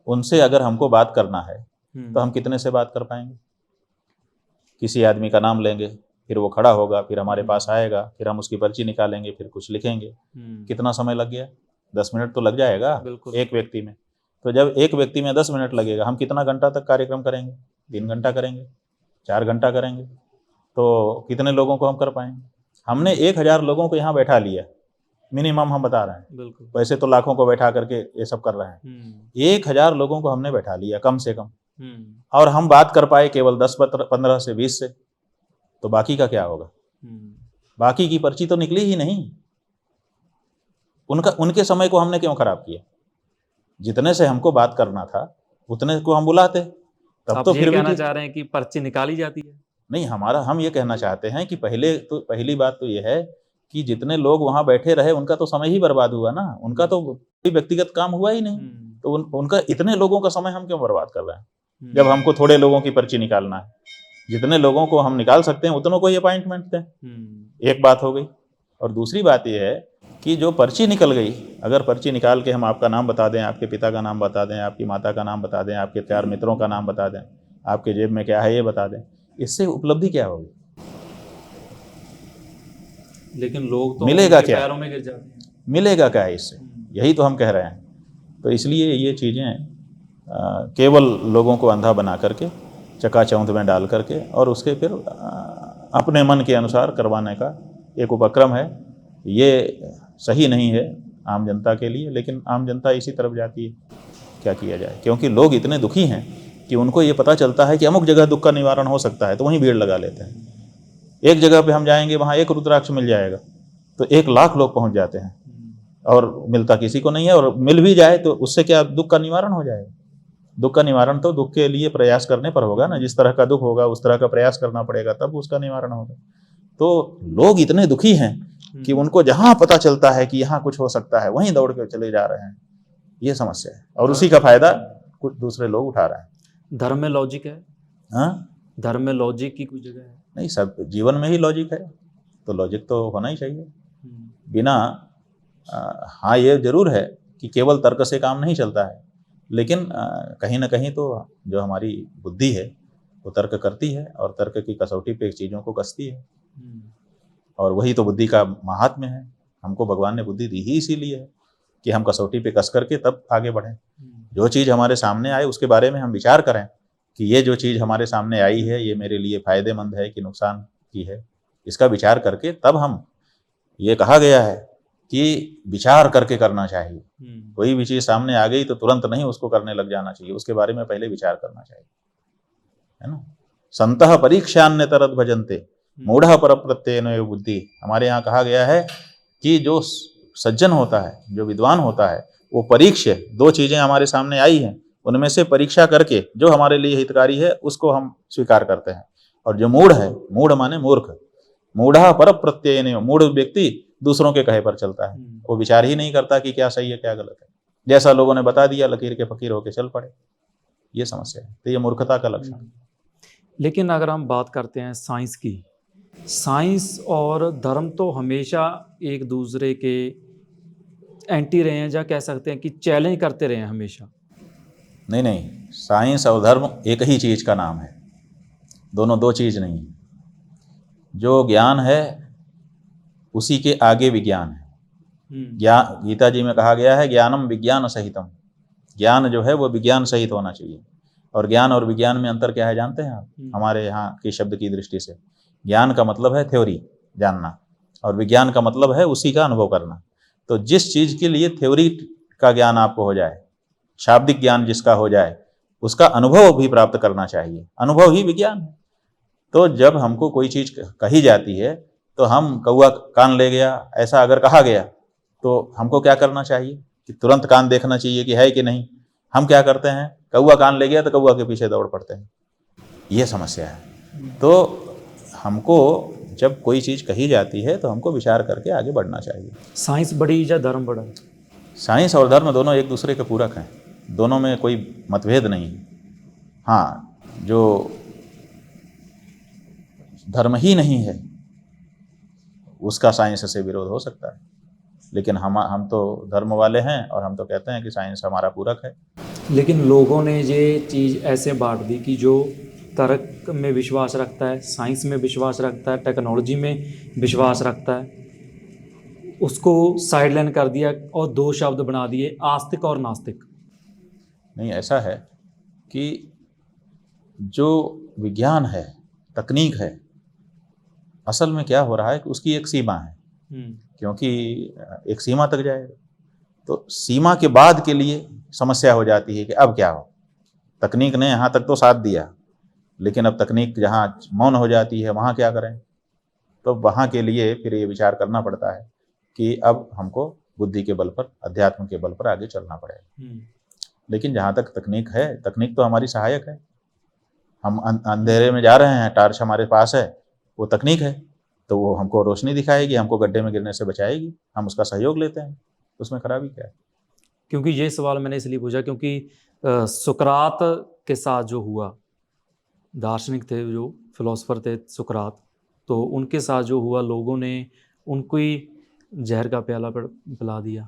A: उनसे अगर हमको बात करना है तो हम कितने से बात कर पाएंगे? किसी आदमी का नाम लेंगे, फिर वो खड़ा होगा, फिर हमारे पास आएगा, फिर हम उसकी पर्ची निकालेंगे, फिर कुछ लिखेंगे, कितना समय लग गया? 10 मिनट तो लग जाएगा एक व्यक्ति में। तो जब एक व्यक्ति में 10 मिनट लगेगा, हम कितना घंटा तक कार्यक्रम करेंगे? 3 घंटा करेंगे, 4 घंटा करेंगे, तो कितने लोगों को हम कर पाएंगे? हमने 1,000 लोगों को यहाँ बैठा लिया, मिनिमम हम बता रहे हैं, वैसे तो लाखों को बैठा करके ये सब कर रहे हैं। 1,000 लोगों को हमने बैठा लिया कम से कम, और हम बात कर पाए केवल 10, 15 से 20 से, तो बाकी का क्या होगा? बाकी की पर्ची तो निकली ही नहीं। उनके समय को हमने क्यों खराब किया? जितने से हमको बात करना था उतने को हम बुलाते, तब तो फिर भी
B: कहना चाह रहे हैं कि पर्ची निकाली जाती है?
A: नहीं, हम ये कहना चाहते हैं कि पहली बात तो ये है कि जितने लोग वहां बैठे रहे उनका तो समय ही बर्बाद हुआ ना, उनका तो कोई व्यक्तिगत काम हुआ ही नहीं, तो उनका इतने लोगों का समय हम क्यों बर्बाद कर रहे हैं जब हमको थोड़े लोगों की पर्ची निकालना है? जितने लोगों को हम निकाल सकते हैं उतनों को ही अपॉइंटमेंट दें। एक बात हो गई। और दूसरी बात यह है कि जो पर्ची निकल गई, अगर पर्ची निकाल के हम आपका नाम बता दें, आपके पिता का नाम बता दें, आपकी माता का नाम बता दें, आपके 4 मित्रों का नाम बता दें, आपके जेब में क्या है ये बता दें, इससे उपलब्धि क्या होगी?
B: लेकिन लोग तो
A: मिलेगा क्या?
B: पैरों में गिर जाते हैं।
A: मिलेगा क्या इससे? यही तो हम कह रहे हैं। तो इसलिए ये चीज़ें केवल लोगों को अंधा बना करके, चकाचौंध में डाल करके, और उसके फिर अपने मन के अनुसार करवाने का एक उपक्रम है। ये सही नहीं है आम जनता के लिए, लेकिन आम जनता इसी तरफ जाती है, क्या किया जाए? क्योंकि लोग इतने दुखी हैं कि उनको ये पता चलता है कि अमुक जगह दुख का निवारण हो सकता है, तो वहीं भीड़ लगा लेते हैं। एक जगह पे हम जाएंगे, वहाँ एक रुद्राक्ष मिल जाएगा, तो 1 लाख लोग पहुँच जाते हैं, और मिलता किसी को नहीं है, और मिल भी जाए तो उससे क्या दुख का निवारण हो जाएगा? दुख का निवारण तो दुख के लिए प्रयास करने पर होगा ना। जिस तरह का दुख होगा उस तरह का प्रयास करना पड़ेगा, तब उसका निवारण होगा। तो लोग इतने दुखी हैं कि उनको जहां पता चलता है कि यहाँ कुछ हो सकता है वहीं दौड़ के चले जा रहे हैं। ये समस्या है, और उसी का फायदा कुछ दूसरे लोग उठा रहे हैं।
B: धर्म में लॉजिक है?
A: हाँ,
B: धर्म में लॉजिक की कोई जगह है? नहीं,
A: सब जीवन में ही लॉजिक है, तो लॉजिक तो होना ही चाहिए। बिना हाँ, ये जरूर है कि केवल तर्क से काम नहीं चलता है, लेकिन कहीं ना कहीं तो जो हमारी बुद्धि है वो तर्क करती है, और तर्क की कसौटी पे चीज़ों को कसती है। और वही तो बुद्धि का महात्म्य है। हमको भगवान ने बुद्धि दी ही इसीलिए है कि हम कसौटी पे कस करके तब आगे बढ़ें। जो चीज़ हमारे सामने आए उसके बारे में हम विचार करें कि ये जो चीज़ हमारे सामने आई है ये मेरे लिए फ़ायदेमंद है कि नुकसान की है, इसका विचार करके तब हम, ये कहा गया है कि विचार करके करना चाहिए। कोई भी चीज़ सामने आ गई तो तुरंत नहीं उसको करने लग जाना चाहिए, उसके बारे में पहले विचार करना चाहिए, है ना। संतः परीक्षान्य तरत भजन्ते मूढ़ पर प्रत्ययन बुद्धि। हमारे यहाँ कहा गया है कि जो सज्जन होता है, जो विद्वान होता है, वो परीक्ष, दो चीज़ें हमारे सामने आई हैं उनमें से परीक्षा करके जो हमारे लिए हितकारी है उसको हम स्वीकार करते हैं। और जो मूढ़ है, मूढ़ माने मूर्ख, मूढ़ा पर प्रत्ययन, मूढ़ व्यक्ति दूसरों के कहे पर चलता है, वो विचार ही नहीं करता कि क्या सही है क्या गलत है, जैसा लोगों ने बता दिया लकीर के फकीर होके चल पड़े, ये समस्या है। तो ये मूर्खता का लक्षण है।
B: लेकिन अगर हम बात करते हैं साइंस की, साइंस और धर्म तो हमेशा एक दूसरे के एंटी रहे हैं, या कह सकते हैं कि चैलेंज करते रहे हैं हमेशा।
A: नहीं, साइंस और धर्म एक ही चीज़ का नाम है, दोनों दो चीज़ नहीं है। जो ज्ञान है उसी के आगे विज्ञान है। ज्ञान, गीता जी में कहा गया है ज्ञानम विज्ञान सहितम, ज्ञान जो है वो विज्ञान सहित होना चाहिए। और ज्ञान और विज्ञान में अंतर क्या है जानते हैं आप? हमारे यहाँ के शब्द की दृष्टि से ज्ञान का मतलब है थ्योरी, जानना, और विज्ञान का मतलब है उसी का अनुभव करना। तो जिस चीज़ के लिए थ्योरी का ज्ञान आपको हो जाए, शाब्दिक ज्ञान जिसका हो जाए, उसका अनुभव भी प्राप्त करना चाहिए, अनुभव ही विज्ञान है। तो जब हमको कोई चीज़ कही जाती है तो हम कौआ कान ले गया ऐसा अगर कहा गया तो हमको क्या करना चाहिए कि तुरंत कान देखना चाहिए कि है कि नहीं। हम क्या करते हैं, कौआ कान ले गया तो कौआ के पीछे दौड़ पड़ते हैं, ये समस्या है। तो हमको जब कोई चीज़ कही जाती है तो हमको विचार करके आगे बढ़ना चाहिए।
B: साइंस बड़ी या धर्म बड़ा?
A: साइंस और धर्म दोनों एक दूसरे के पूरक हैं, दोनों में कोई मतभेद नहीं है। हाँ, जो धर्म ही नहीं है उसका साइंस से विरोध हो सकता है, लेकिन हम तो धर्म वाले हैं और हम तो कहते हैं कि साइंस हमारा पूरक है। लेकिन
B: लोगों ने ये चीज़ ऐसे बांट दी कि जो तर्क में विश्वास रखता है, साइंस में विश्वास रखता है, टेक्नोलॉजी में विश्वास रखता है, उसको साइडलाइन कर दिया और दो शब्द बना दिए, आस्तिक और नास्तिक।
A: नहीं, ऐसा है कि जो विज्ञान है, तकनीक है, असल में क्या हो रहा है कि उसकी एक सीमा है, क्योंकि एक सीमा तक जाएगा तो सीमा के बाद के लिए समस्या हो जाती है कि अब क्या हो। तकनीक ने यहाँ तक तो साथ दिया, लेकिन अब तकनीक जहाँ मौन हो जाती है वहाँ क्या करें। तो वहाँ के लिए फिर ये विचार करना पड़ता है कि अब हमको बुद्धि के बल पर, अध्यात्म के बल पर आगे चलना पड़ेगा। लेकिन जहाँ तक तकनीक है, तकनीक तो हमारी सहायक है। हम अंधेरे में जा रहे हैं, टार्च हमारे पास है, वो तकनीक है, तो वो हमको रोशनी दिखाएगी, हमको गड्ढे में गिरने से बचाएगी, हम उसका सहयोग लेते हैं, उसमें खराबी क्या है।
B: क्योंकि ये सवाल मैंने इसलिए पूछा क्योंकि सुकरात के साथ जो हुआ, दार्शनिक थे, जो फिलोसफर थे सुकरात, तो उनके साथ जो हुआ, लोगों ने उनको ही जहर का प्याला पिला दिया।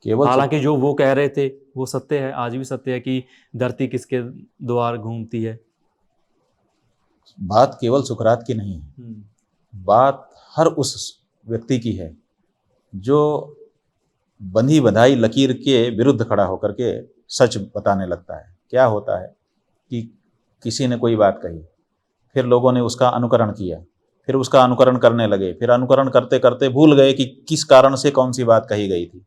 B: हालांकि जो वो कह रहे थे वो सत्य है, आज भी सत्य है कि धरती किसके द्वार घूमती है।
A: बात केवल सुकरात की नहीं है, बात हर उस व्यक्ति की है जो बंधी बंधाई लकीर के विरुद्ध खड़ा होकर के सच बताने लगता है। क्या होता है कि किसी ने कोई बात कही, फिर लोगों ने उसका अनुकरण किया, फिर उसका अनुकरण करने लगे, फिर अनुकरण करते करते भूल गए कि किस कारण से कौन सी बात कही गई थी,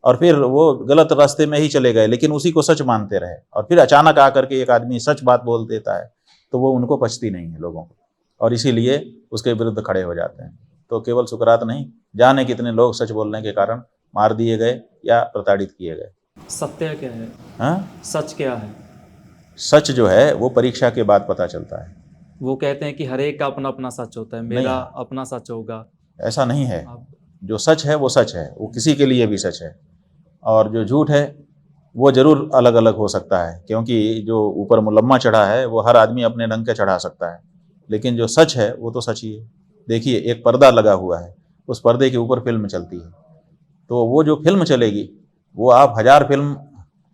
A: और फिर वो गलत रास्ते में ही चले गए, लेकिन उसी को सच मानते रहे। और फिर अचानक आकर के एक आदमी सच बात बोल देता है तो वो उनको पचती नहीं है लोगों को, और इसीलिए उसके विरुद्ध खड़े हो जाते हैं। तो केवल सुकरात नहीं, जाने कितने लोग सच बोलने के कारण मार दिए गए या प्रताड़ित किए गए।
B: सत्य क्या है?
A: हाँ,
B: सच क्या है?
A: सच जो है वो परीक्षा के बाद पता चलता है।
B: वो कहते हैं कि हर एक का अपना अपना सच होता है, मेरा अपना सच होगा,
A: ऐसा नहीं है। जो सच है वो सच है, वो किसी के लिए भी सच है, और जो झूठ है वो जरूर अलग अलग हो सकता है, क्योंकि जो ऊपर मुलम्मा चढ़ा है वो हर आदमी अपने ढंग के चढ़ा सकता है, लेकिन जो सच है वो तो सच ही है। देखिए, एक पर्दा लगा हुआ है, उस पर्दे के ऊपर फिल्म चलती है, तो वो जो फिल्म चलेगी वो आप 1000 फिल्म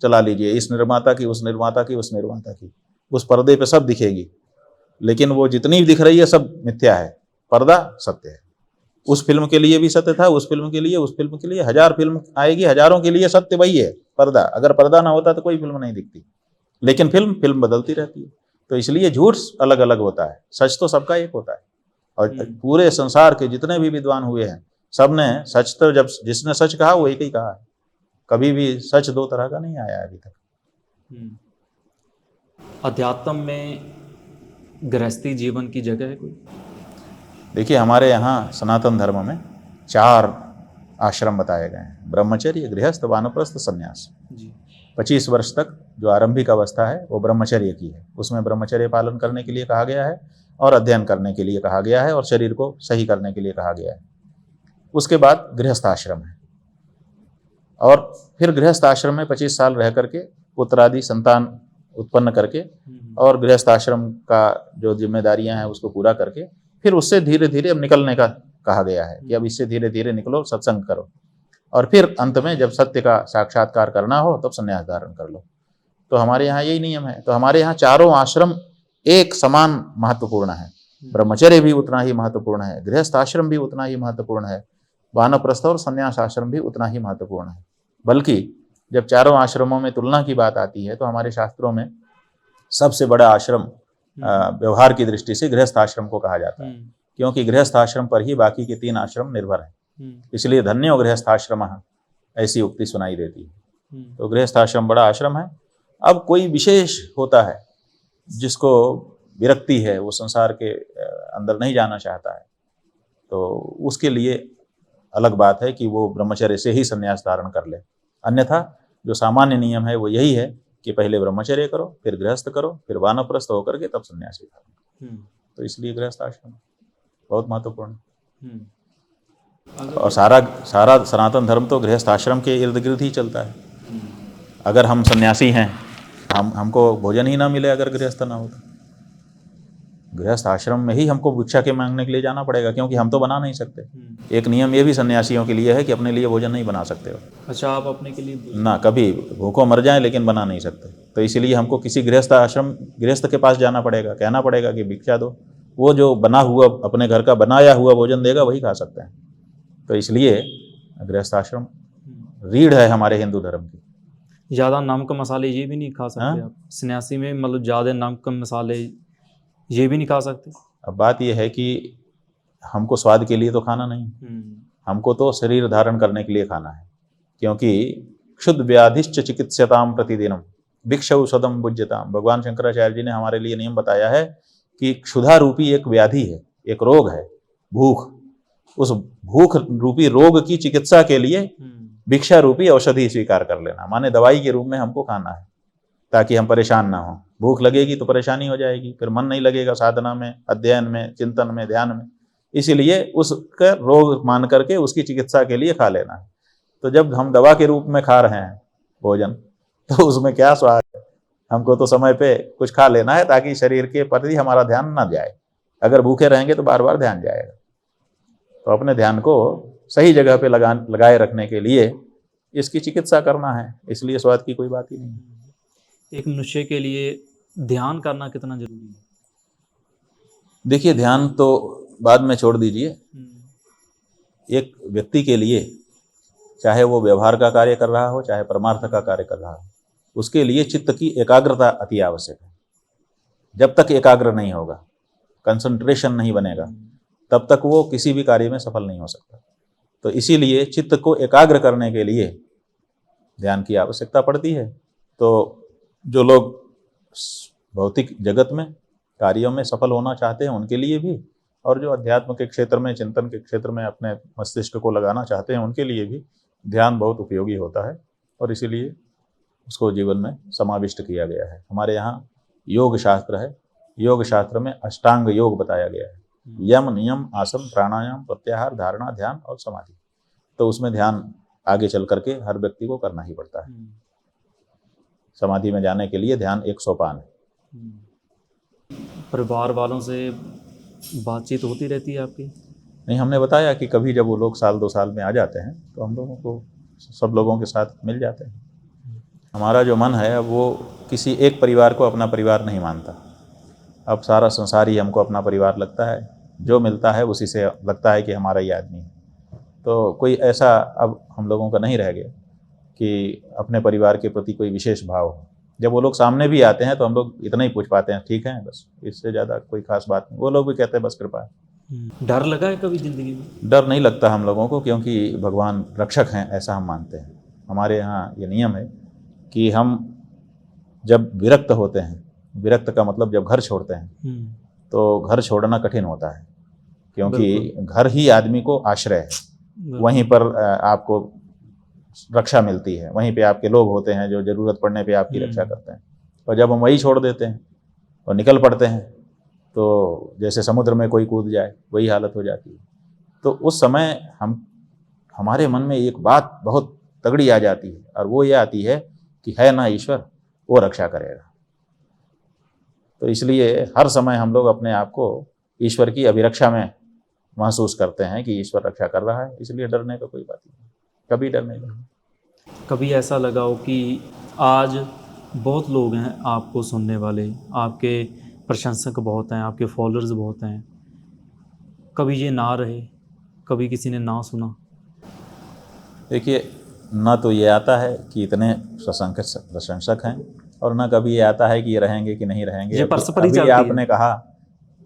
A: चला लीजिए, इस निर्माता की, उस निर्माता की, उस निर्माता की, उस पर्दे पे सब दिखेगी, लेकिन वो जितनी दिख रही है सब मिथ्या है, पर्दा सत्य है। उस फिल्म के लिए भी सत्य था, उस फिल्म के लिए 1000 फिल्म आएगी, हजारों के लिए सत्य वही है पर्दा। अगर पर्दा ना होता तो कोई फिल्म नहीं दिखती, लेकिन फिल्म बदलती रहती है। तो इसलिए झूठ अलग अलग होता है, सच तो सबका एक होता है। और पूरे संसार के जितने भी विद्वान हुए हैं सबने सच तो, जब जिसने सच कहा वो एक ही कहा है, कभी भी सच दो तरह का नहीं आया अभी तक।
B: अध्यात्म में गृहस्थी जीवन की जगह है कोई?
A: देखिए, हमारे यहाँ सनातन धर्म में 4 आश्रम बताए गए हैं, ब्रह्मचर्य, गृहस्थ, वानप्रस्थ, संन्यास। 25 वर्ष तक जो आरंभिक अवस्था है वो ब्रह्मचर्य की है, उसमें ब्रह्मचर्य पालन करने के लिए कहा गया है और अध्ययन करने के लिए कहा गया है और शरीर को सही करने के लिए कहा गया है। उसके बाद गृहस्थ आश्रम है, और फिर गृहस्थ आश्रम में 25 साल रह करके पुत्र आदि संतान उत्पन्न करके और गृहस्थ आश्रम का जो जिम्मेदारियां हैं उसको पूरा करके फिर उससे धीरे धीरे अब निकलने का कहा गया है कि अब इससे धीरे धीरे निकलो, सत्संग करो, और फिर अंत में जब सत्य का साक्षात्कार करना हो तब संन्यास धारण कर लो। तो हमारे यहाँ यही नियम है। तो हमारे यहाँ चारों आश्रम एक समान महत्वपूर्ण है। ब्रह्मचर्य भी उतना ही महत्वपूर्ण है, गृहस्थ आश्रम भी उतना ही महत्वपूर्ण है, वानप्रस्थ और संन्यास आश्रम भी उतना ही महत्वपूर्ण है। बल्कि जब चारों आश्रमों में तुलना की बात आती है तो हमारे शास्त्रों में सबसे बड़ा आश्रम व्यवहार की दृष्टि से गृहस्थ आश्रम को कहा जाता है, क्योंकि गृहस्थ आश्रम पर ही बाकी के 3 आश्रम निर्भर हैं। इसलिए धन्यो गृहस्थ आश्रम ऐसी उक्ति सुनाई देती है। तो गृहस्थ आश्रम बड़ा आश्रम है। अब कोई विशेष होता है जिसको विरक्ति है, वो संसार के अंदर नहीं जाना चाहता है, तो उसके लिए अलग बात है कि वो ब्रह्मचर्य से ही संन्यास धारण कर ले। अन्यथा जो सामान्य नियम है वो यही है कि पहले ब्रह्मचर्य करो, फिर गृहस्थ करो, फिर वानप्रस्थ होकर के तब संन्यासी धारण। तो इसलिए गृहस्थ आश्रम बहुत महत्वपूर्ण है। और सारा सनातन धर्म तो गृहस्थ आश्रम के इर्द गिर्द ही चलता है। अगर हम सन्यासी हैं, हमको भोजन ही ना मिले अगर गृहस्थ ना हो तो गृहस्थ आश्रम में ही हमको भिक्षा के मांगने के लिए जाना पड़ेगा, क्योंकि हम तो बना नहीं सकते। एक नियम ये भी सन्यासियों के लिए है कि अपने लिए भोजन नहीं बना सकते हो।
B: अच्छा, आप अपने के लिए
A: ना, कभी भूखों मर जाएं लेकिन बना नहीं सकते। तो इसीलिए हमको किसी गृहस्थ के पास जाना पड़ेगा, कहना पड़ेगा कि भिक्षा दो। वो जो बना हुआ, अपने घर का बनाया हुआ भोजन देगा वही खा सकते हैं। तो इसलिए गृहस्थ आश्रम रीढ़ है हमारे हिंदू धर्म की।
B: ज़्यादा नमक मसाले ये भी नहीं खा सकते आप सन्यासी में? मतलब ज़्यादा नमक मसाले ये भी नहीं खा सकते?
A: अब बात यह है कि हमको स्वाद के लिए तो खाना नहीं, हमको तो शरीर धारण करने के लिए खाना है। क्योंकि क्षुद्ध व्याधिश्च चिकित्स्यताम प्रतिदिनम भिक्षौषधम भुज्यताम। भगवान शंकराचार्य जी ने हमारे लिए नियम बताया है कि क्षुधा रूपी एक व्याधि है, एक रोग है, भूख। उस भूख रूपी रोग की चिकित्सा के लिए भिक्षा रूपी औषधि स्वीकार कर लेना, माने दवाई के रूप में हमको खाना है, ताकि हम परेशान ना हो। भूख लगेगी तो परेशानी हो जाएगी, फिर मन नहीं लगेगा साधना में, अध्ययन में, चिंतन में, ध्यान में। इसीलिए उसका रोग मान करके उसकी चिकित्सा के लिए खा लेना है। तो जब हम दवा के रूप में खा रहे हैं भोजन, तो उसमें क्या स्वाद है? हमको तो समय पे कुछ खा लेना है ताकि शरीर के प्रति हमारा ध्यान ना जाए। अगर भूखे रहेंगे तो बार बार ध्यान जाएगा। तो अपने ध्यान को सही जगह पे लगाए रखने के लिए इसकी चिकित्सा करना है। इसलिए स्वाद की कोई बात ही नहीं है।
B: एक मनुष्य के लिए ध्यान करना कितना जरूरी है?
A: देखिए, ध्यान तो बाद में छोड़ दीजिए। एक व्यक्ति के लिए, चाहे वो व्यवहार का कार्य कर रहा हो, चाहे परमार्थ का कार्य कर रहा हो, उसके लिए चित्त की एकाग्रता अति आवश्यक है। जब तक एकाग्र नहीं होगा, कंसंट्रेशन नहीं बनेगा, तब तक वो किसी भी कार्य में सफल नहीं हो सकता। तो इसीलिए चित्त को एकाग्र करने के लिए ध्यान की आवश्यकता पड़ती है। तो जो लोग भौतिक जगत में कार्यों में सफल होना चाहते हैं उनके लिए भी, और जो अध्यात्म के क्षेत्र में, चिंतन के क्षेत्र में अपने मस्तिष्क को लगाना चाहते हैं उनके लिए भी ध्यान बहुत उपयोगी होता है। और इसीलिए उसको जीवन में समाविष्ट किया गया है। हमारे यहाँ योग शास्त्र है, योग शास्त्र में अष्टांग योग बताया गया है। यम, नियम, आसन, प्राणायाम, प्रत्याहार, धारणा, ध्यान और समाधि। तो उसमें ध्यान आगे चल करके हर व्यक्ति को करना ही पड़ता है। समाधि में जाने के लिए ध्यान एक सोपान है।
B: परिवार वालों से बातचीत होती रहती है आपकी?
A: नहीं, हमने बताया कि कभी जब वो लोग 1-2 साल में आ जाते हैं तो हम लोगों को सब लोगों के साथ मिल जाते हैं। हमारा जो मन है वो किसी एक परिवार को अपना परिवार नहीं मानता। अब सारा संसार ही हमको अपना परिवार लगता है। जो मिलता है उसी से लगता है कि हमारा ही आदमी है। तो कोई ऐसा अब हम लोगों का नहीं रह गया कि अपने परिवार के प्रति कोई विशेष भाव हो। जब वो लोग सामने भी आते हैं तो हम लोग इतना ही पूछ पाते हैं, ठीक है, बस, इससे ज़्यादा कोई खास बात नहीं। वो लोग भी कहते हैं बस कृपा है।
B: डर लगा है कभी जिंदगी में?
A: डर नहीं लगता हम लोगों को, क्योंकि भगवान रक्षक हैं, ऐसा हम मानते हैं। हमारे यहाँ ये नियम है कि हम जब विरक्त होते हैं, विरक्त का मतलब जब घर छोड़ते हैं, तो घर छोड़ना कठिन होता है, क्योंकि घर ही आदमी को आश्रय है। वहीं पर आपको रक्षा मिलती है, वहीं पे आपके लोग होते हैं जो ज़रूरत पड़ने पे आपकी रक्षा करते हैं। और जब हम वही छोड़ देते हैं और निकल पड़ते हैं, तो जैसे समुद्र में कोई कूद जाए वही हालत हो जाती है। तो उस समय हमारे मन में एक बात बहुत तगड़ी आ जाती है, और वो ये आती है कि है ना ईश्वर, वो रक्षा करेगा। तो इसलिए हर समय हम लोग अपने आप को ईश्वर की अभिरक्षा में महसूस करते हैं कि ईश्वर रक्षा कर रहा है, इसलिए डरने का कोई बात नहीं, कभी डर नहीं लगा।
B: कभी ऐसा लगा हो कि आज बहुत लोग हैं आपको सुनने वाले, आपके प्रशंसक बहुत हैं, आपके फॉलोअर्स बहुत हैं, कभी ये ना रहे, कभी किसी ने ना सुना?
A: देखिए, ना तो ये आता है कि इतने प्रशंसक हैं, और ना कभी ये आता है कि ये रहेंगे कि नहीं रहेंगे।
B: ये परस्पर ही
A: अभी
B: चलती
A: आपने
B: है।
A: कहा,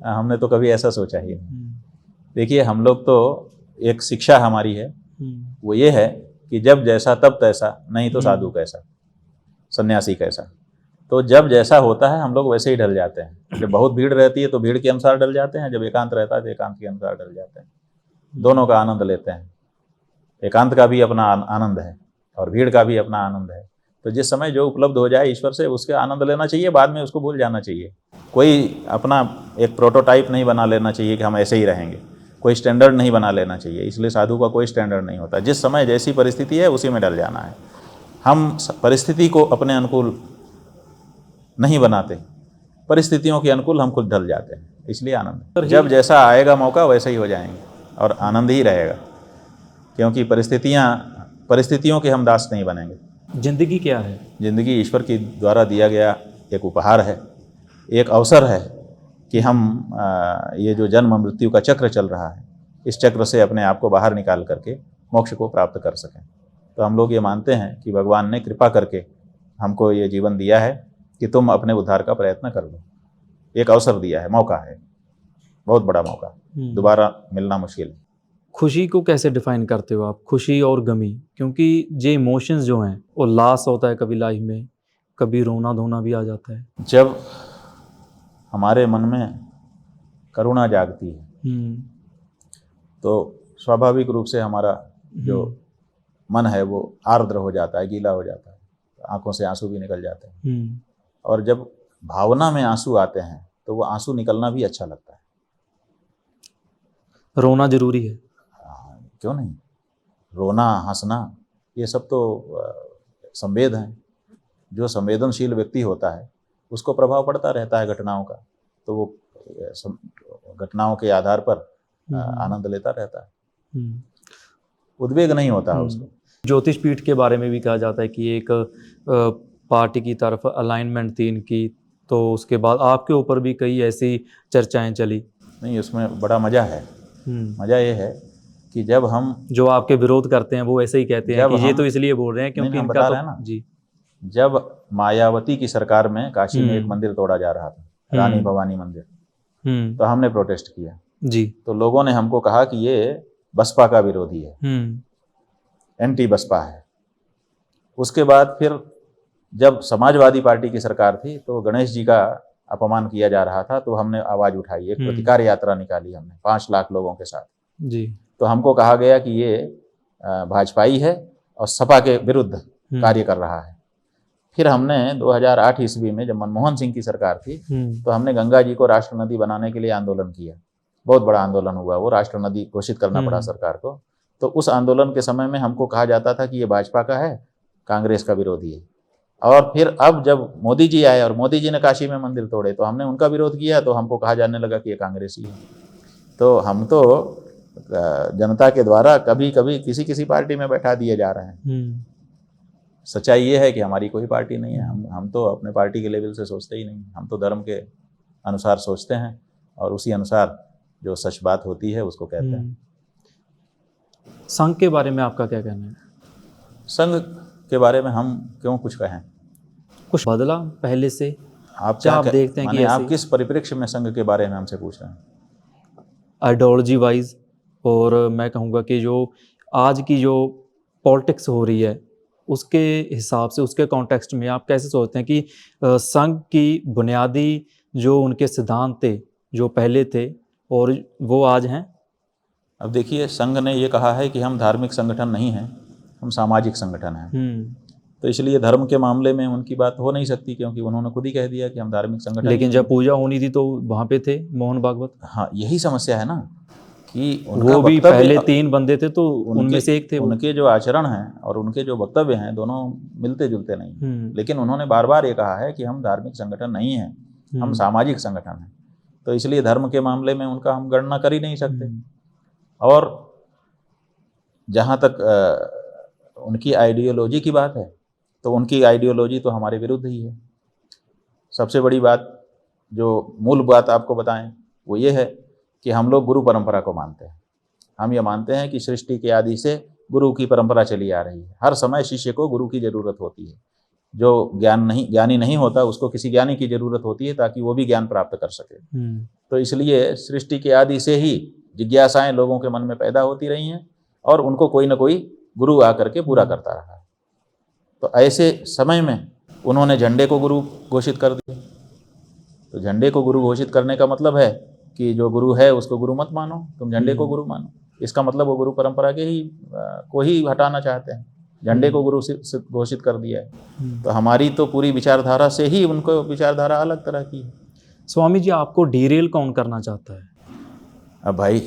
A: हमने तो कभी ऐसा सोचा ही नहीं। देखिए, हम लोग तो एक शिक्षा हमारी है, वो ये है कि जब जैसा तब तैसा, नहीं तो साधु कैसा, सन्यासी कैसा। तो जब जैसा होता है हम लोग वैसे ही ढल जाते हैं। जब बहुत भीड़ रहती है तो भीड़ के अनुसार ढल जाते हैं, जब एकांत रहता है तो एकांत के अनुसार ढल जाते हैं। दोनों का आनंद लेते हैं, एकांत का भी अपना आनंद है और भीड़ का भी अपना आनंद है। तो जिस समय जो उपलब्ध हो जाए ईश्वर से, उसके आनंद लेना चाहिए, बाद में उसको भूल जाना चाहिए। कोई अपना एक प्रोटोटाइप नहीं बना लेना चाहिए कि हम ऐसे ही रहेंगे, कोई स्टैंडर्ड नहीं बना लेना चाहिए। इसलिए साधु का कोई स्टैंडर्ड नहीं होता, जिस समय जैसी परिस्थिति है उसी में डल जाना है। हम परिस्थिति को अपने अनुकूल नहीं बनाते, परिस्थितियों के अनुकूल हम खुद ढल जाते हैं, इसलिए आनंद। जब जैसा आएगा मौका वैसे ही हो जाएंगे और आनंद ही रहेगा, क्योंकि परिस्थितियों के हम दास नहीं बनेंगे।
B: जिंदगी क्या है?
A: जिंदगी ईश्वर के द्वारा दिया गया एक उपहार है, एक अवसर है कि हम ये जो जन्म मृत्यु का चक्र चल रहा है, इस चक्र से अपने आप को बाहर निकाल करके मोक्ष को प्राप्त कर सकें। तो हम लोग ये मानते हैं कि भगवान ने कृपा करके हमको ये जीवन दिया है कि तुम अपने उद्धार का प्रयत्न कर लो। एक अवसर दिया है, मौका है, बहुत बड़ा मौका, दोबारा मिलना मुश्किल है।
B: खुशी को कैसे डिफाइन करते हो आप, खुशी और गमी? क्योंकि ये इमोशंस जो हैं वो लॉस होता है कभी लाइफ में, कभी रोना धोना भी आ जाता है।
A: जब हमारे मन में करुणा जागती है तो स्वाभाविक रूप से हमारा जो मन है वो आर्द्र हो जाता है, गीला हो जाता है, आंखों से आंसू भी निकल जाते हैं। और जब भावना में आंसू आते हैं तो वो आंसू निकलना भी अच्छा लगता है।
B: रोना जरूरी है?
A: क्यों नहीं, रोना, हंसना, ये सब तो संवेद हैं। जो संवेदनशील व्यक्ति होता है उसको प्रभाव पड़ता रहता है घटनाओं का, तो वो घटनाओं के आधार पर आनंद लेता रहता है, उद्वेग नहीं होता है उसको।
B: ज्योतिष पीठ के बारे में भी कहा जाता है कि एक पार्टी की तरफ अलाइनमेंट थी इनकी, तो उसके बाद आपके ऊपर भी कई ऐसी चर्चाएं चली।
A: नहीं, उसमें बड़ा मजा है। मजा ये है कि जब हम,
B: जो आपके विरोध करते हैं वो ऐसे ही कहते हैं कि ये तो इसलिए बोल रहे हैं क्योंकि
A: हम
B: इनका
A: बता
B: तो
A: रहे हैं ना,
B: जी।
A: जब मायावती की सरकार में काशी में एक मंदिर तोड़ा जा रहा था, रानी भवानी मंदिर, तो हमने प्रोटेस्ट किया
B: जी।
A: तो लोगों ने हमको कहा कि ये बसपा का विरोधी है, एंटी बसपा है। उसके बाद फिर जब समाजवादी पार्टी की सरकार थी तो गणेश जी का अपमान किया जा रहा था, तो हमने आवाज उठाई, एक प्रतिकार यात्रा निकाली हमने 5 लाख लोगों के साथ
B: जी।
A: तो हमको कहा गया कि ये भाजपाई है और सपा के विरुद्ध कार्य कर रहा है। फिर हमने 2008 ईस्वी में जब मनमोहन सिंह की सरकार थी तो हमने गंगा जी को राष्ट्र नदी बनाने के लिए आंदोलन किया, बहुत बड़ा आंदोलन हुआ, वो राष्ट्र नदी घोषित करना पड़ा सरकार को। तो उस आंदोलन के समय में हमको कहा जाता था कि ये भाजपा का है, कांग्रेस का विरोधी है। और फिर अब जब मोदी जी आए और मोदी जी ने काशी में मंदिर तोड़े तो हमने उनका विरोध किया, तो हमको कहा जाने लगा कि ये कांग्रेसी है। तो हम तो जनता के द्वारा कभी कभी किसी किसी पार्टी में बैठा दिए जा रहे हैं। सच्चाई ये है कि हमारी कोई पार्टी नहीं है, हम तो अपने पार्टी के लेवल से सोचते ही नहीं, हम तो धर्म के अनुसार सोचते हैं और उसी अनुसार जो सच बात होती है उसको कहते हैं।
B: संघ के बारे में आपका क्या कहना है?
A: संघ के बारे में हम क्यों कुछ कहें?
B: कुछ बदला पहले से?
A: आप
B: क्या आप देखते हैं कि
A: माने आप
B: ऐसे
A: किस परिप्रेक्ष्य में संघ के बारे में हमसे पूछ रहे हैं?
B: आइडियोलॉजी वाइज, और मैं कहूँगा कि जो आज की जो पॉलिटिक्स हो रही है उसके हिसाब से, उसके कॉन्टेक्स्ट में आप कैसे सोचते हैं कि संघ की बुनियादी जो उनके सिद्धांत थे जो पहले थे और वो आज हैं?
A: अब देखिए, संघ ने ये कहा है कि हम धार्मिक संगठन नहीं हैं, हम सामाजिक संगठन हैं। तो इसलिए धर्म के मामले में उनकी बात हो नहीं सकती, क्योंकि उन्होंने खुद ही कह दिया कि हम धार्मिक संगठन
B: लेकिन
A: ही
B: जब
A: नहीं
B: पूजा होनी थी तो वहाँ पे थे मोहन भागवत।
A: हैं। हाँ, यही समस्या है ना कि उनका
B: वो भी
A: वक्तव्य,
B: पहले 3 बंदे थे तो उनमें से एक थे वो।
A: उनके जो आचरण हैं और उनके जो वक्तव्य हैं दोनों मिलते जुलते नहीं। लेकिन उन्होंने बार बार ये कहा है कि हम धार्मिक संगठन नहीं हैं, हम सामाजिक संगठन हैं। तो इसलिए धर्म के मामले में उनका हम गणना कर ही नहीं सकते। और जहाँ तक उनकी आइडियोलॉजी की बात है, तो उनकी आइडियोलॉजी तो हमारे विरुद्ध ही है। सबसे बड़ी बात, जो मूल बात आपको बताएं, वो ये है कि हम लोग गुरु परंपरा को मानते हैं। हम ये मानते हैं कि सृष्टि के आदि से गुरु की परंपरा चली आ रही है। हर समय शिष्य को गुरु की ज़रूरत होती है। जो ज्ञानी नहीं होता उसको किसी ज्ञानी की ज़रूरत होती है ताकि वो भी ज्ञान प्राप्त कर सके। तो इसलिए सृष्टि के आदि से ही जिज्ञासाएं लोगों के मन में पैदा होती रही हैं और उनको कोई ना कोई गुरु आकर के पूरा करता रहा है। तो ऐसे समय में उन्होंने झंडे को गुरु घोषित कर दिया। तो झंडे को गुरु घोषित करने का मतलब है कि जो गुरु है उसको गुरु मत मानो, तुम झंडे को गुरु मानो। इसका मतलब वो गुरु परंपरा के ही को ही हटाना चाहते हैं। झंडे को गुरु से घोषित कर दिया है। तो हमारी तो पूरी विचारधारा से ही उनको विचारधारा अलग तरह की है।
B: स्वामी जी, आपको डीरेल कौन करना चाहता है?
A: अब भाई,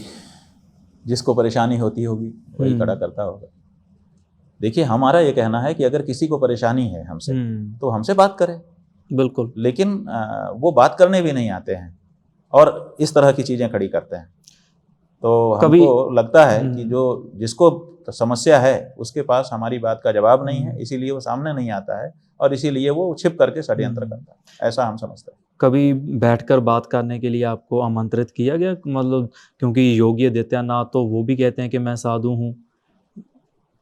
A: जिसको परेशानी होती होगी वही खड़ा करता होगा। देखिए, हमारा ये कहना है कि अगर किसी को परेशानी है हमसे तो हमसे बात करे। बिल्कुल। लेकिन वो बात करने भी नहीं आते हैं और इस तरह की चीज़ें खड़ी करते हैं। तो हमको लगता है कि जिसको समस्या है उसके पास हमारी बात का जवाब नहीं है, इसीलिए वो सामने नहीं आता है और इसीलिए वो छिप करके षड्यंत्र करता है। ऐसा हम समझते हैं।
B: कभी बैठकर बात करने के लिए आपको आमंत्रित किया गया? मतलब क्योंकि योगी आदित्यनाथ तो वो भी कहते हैं कि मैं साधु हूँ,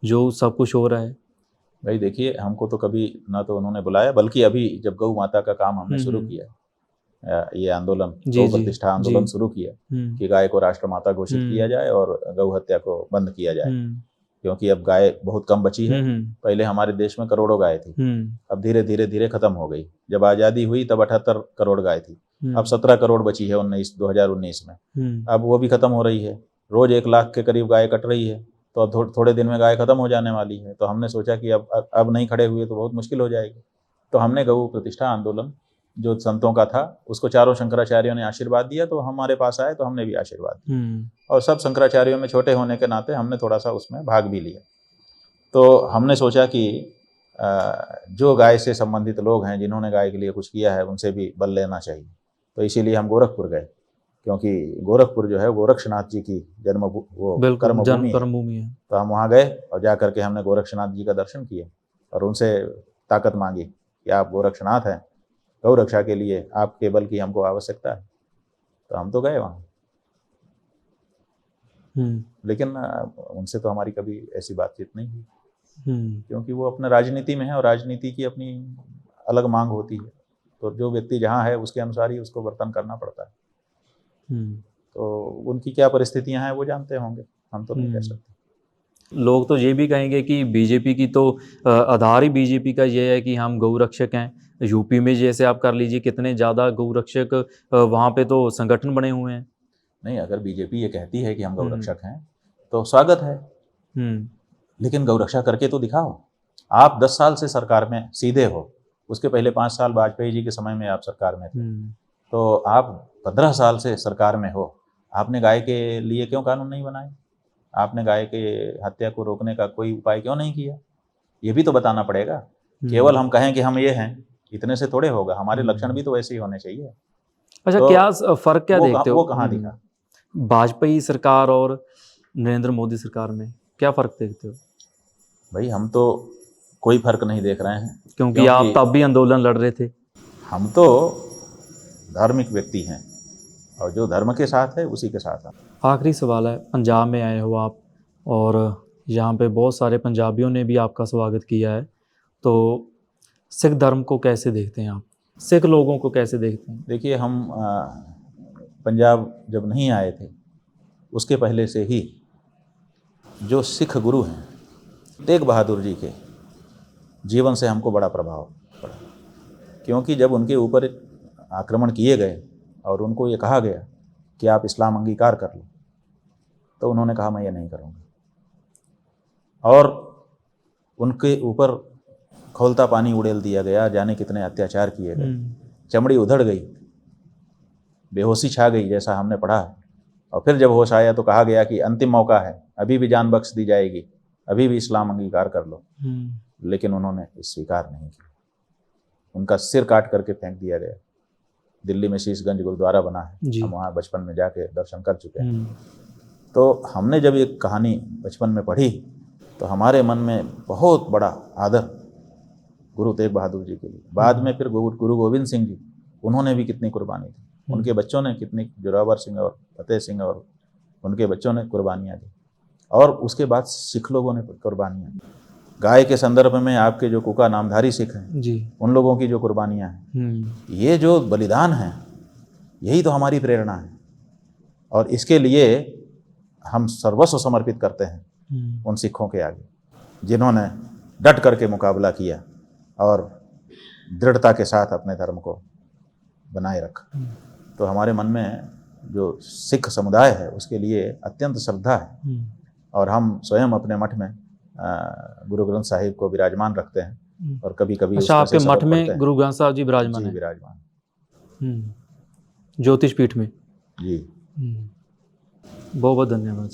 B: जो सब कुछ हो रहा है।
A: भाई देखिए, हमको तो कभी ना तो उन्होंने बुलाया, बल्कि अभी जब गौ माता का काम हमने शुरू किया, ये आंदोलन, गौ प्रतिष्ठा आंदोलन शुरू किया कि गाय को राष्ट्रमाता घोषित किया जाए और गौ हत्या को बंद किया जाए, क्योंकि अब गाय बहुत कम बची है। पहले हमारे देश में करोड़ों गाय थी, अब धीरे धीरे खत्म हो गई। जब आज़ादी हुई तब 78 करोड़ गाय थी, अब 17 करोड़ बची है 2019 में। अब वो भी खत्म हो रही है। रोज 1 लाख के करीब गाय कट रही है। तो अब थोड़े दिन में गाय खत्म हो जाने वाली है। तो हमने सोचा कि अब नहीं खड़े हुए तो बहुत मुश्किल हो जाएगी। तो हमने गौ प्रतिष्ठा आंदोलन जो संतों का था उसको चारों शंकराचार्यों ने आशीर्वाद दिया, तो हमारे पास आए तो हमने भी आशीर्वाद दिया। और सब शंकराचार्यों में छोटे होने के नाते हमने थोड़ा सा उसमें भाग भी लिया। तो हमने सोचा कि जो गाय से संबंधित लोग हैं, जिन्होंने गाय के लिए कुछ किया है, उनसे भी बल लेना चाहिए। तो इसीलिए हम गोरखपुर गए, क्योंकि गोरखपुर जो है गोरक्षनाथ जी की कर्मभूमि है। तो हम वहाँ गए और जा करके हमने गोरक्षनाथ जी का दर्शन किए और उनसे ताकत मांगी कि आप गोरक्षनाथ हैं, गौ रक्षा के लिए आपके बल की हमको आवश्यकता है। तो हम तो गए वहाँ, लेकिन उनसे तो हमारी कभी ऐसी बातचीत नहीं हुई, क्योंकि वो अपने राजनीति में है और राजनीति की अपनी अलग मांग होती है। तो जो व्यक्ति जहाँ है उसके अनुसार ही उसको वर्तन करना पड़ता है। तो उनकी क्या परिस्थितियां हैं वो जानते होंगे, हम तो नहीं कह सकते।
B: लोग तो ये भी कहेंगे कि बीजेपी की तो आधार ही बीजेपी का ये है कि हम गौ रक्षक हैं। यूपी में जैसे आप कर लीजिए, कितने ज़्यादा गौ रक्षक वहाँ पे तो संगठन बने हुए हैं।
A: नहीं, अगर बीजेपी ये कहती है कि हम गौ रक्षक हैं तो स्वागत है, लेकिन गौ रक्षा करके तो दिखाओ। आप 10 साल से सरकार में सीधे हो, उसके पहले 5 साल वाजपेयी जी के समय में आप सरकार में थे। तो आप 15 साल से सरकार में हो, आपने गाय के लिए क्यों कानून नहीं बनाए? आपने गाय के हत्या को रोकने का कोई उपाय क्यों नहीं किया? ये भी तो बताना पड़ेगा। केवल हम कहें कि हम ये हैं, इतने से थोड़े होगा। हमारे लक्षण भी तो ऐसे ही होने चाहिए।
B: अच्छा,
A: तो
B: क्या फर्क क्या देखते हो?
A: वो कहाँ दिखा?
B: वाजपेयी सरकार और नरेंद्र मोदी सरकार में क्या फ़र्क देखते हो?
A: भाई, हम तो कोई फ़र्क नहीं देख रहे हैं,
B: क्योंकि आप तब भी आंदोलन लड़ रहे थे।
A: हम तो धार्मिक व्यक्ति हैं और जो धर्म के साथ है उसी के साथ हम।
B: आखिरी सवाल है, पंजाब में आए हो आप और यहाँ पे बहुत सारे पंजाबियों ने भी आपका स्वागत किया है, तो सिख धर्म को कैसे देखते हैं आप, सिख लोगों को कैसे देखते हैं?
A: देखिए, हम पंजाब जब नहीं आए थे उसके पहले से ही जो सिख गुरु हैं तेग बहादुर जी के जीवन से हमको बड़ा प्रभाव पड़ा, क्योंकि जब उनके ऊपर आक्रमण किए गए और उनको ये कहा गया कि आप इस्लाम अंगीकार कर लो, तो उन्होंने कहा मैं ये नहीं करूँगा, और उनके ऊपर खौलता पानी उड़ेल दिया गया, जाने कितने अत्याचार किए गए, चमड़ी उधड़ गई, बेहोशी छा गई जैसा हमने पढ़ा है। और फिर जब होश आया तो कहा गया कि अंतिम मौका है, अभी भी जान बख्श दी जाएगी, अभी भी इस्लाम अंगीकार कर लो। लेकिन उन्होंने इस स्वीकार नहीं किया, उनका सिर काट करके फेंक दिया गया। दिल्ली में शीशगंज गुरुद्वारा बना है, हम वहाँ बचपन में जाके दर्शन कर चुके हैं। तो हमने जब ये कहानी बचपन में पढ़ी तो हमारे मन में बहुत बड़ा आदर गुरु तेग बहादुर जी के लिए। बाद में फिर गुरु गोविंद सिंह जी, उन्होंने भी कितनी कुर्बानी दी, उनके बच्चों ने कितनी, जोरावर सिंह और फतेह सिंह और उनके बच्चों ने कुर्बानियाँ दी, और उसके बाद सिख लोगों ने कुर्बानियाँ दी। गाय के संदर्भ में आपके जो कुका नामधारी सिख हैं जी, उन लोगों की जो कुर्बानियाँ हैं, ये जो बलिदान है, यही तो हमारी प्रेरणा है, और इसके लिए हम सर्वस्व समर्पित करते हैं उन सिखों के आगे, जिन्होंने डट करके मुकाबला किया और दृढ़ता के साथ अपने धर्म को बनाए रखा। तो हमारे मन में जो सिख समुदाय है उसके लिए अत्यंत श्रद्धा है, और हम स्वयं अपने मठ में गुरु ग्रंथ साहिब को विराजमान रखते हैं, और कभी कभी
B: अच्छा, आपके मठ में गुरु ग्रंथ साहिब जी विराजमान हैं?
A: विराजमान,
B: ज्योतिष पीठ में
A: जी।
B: बहुत बहुत धन्यवाद।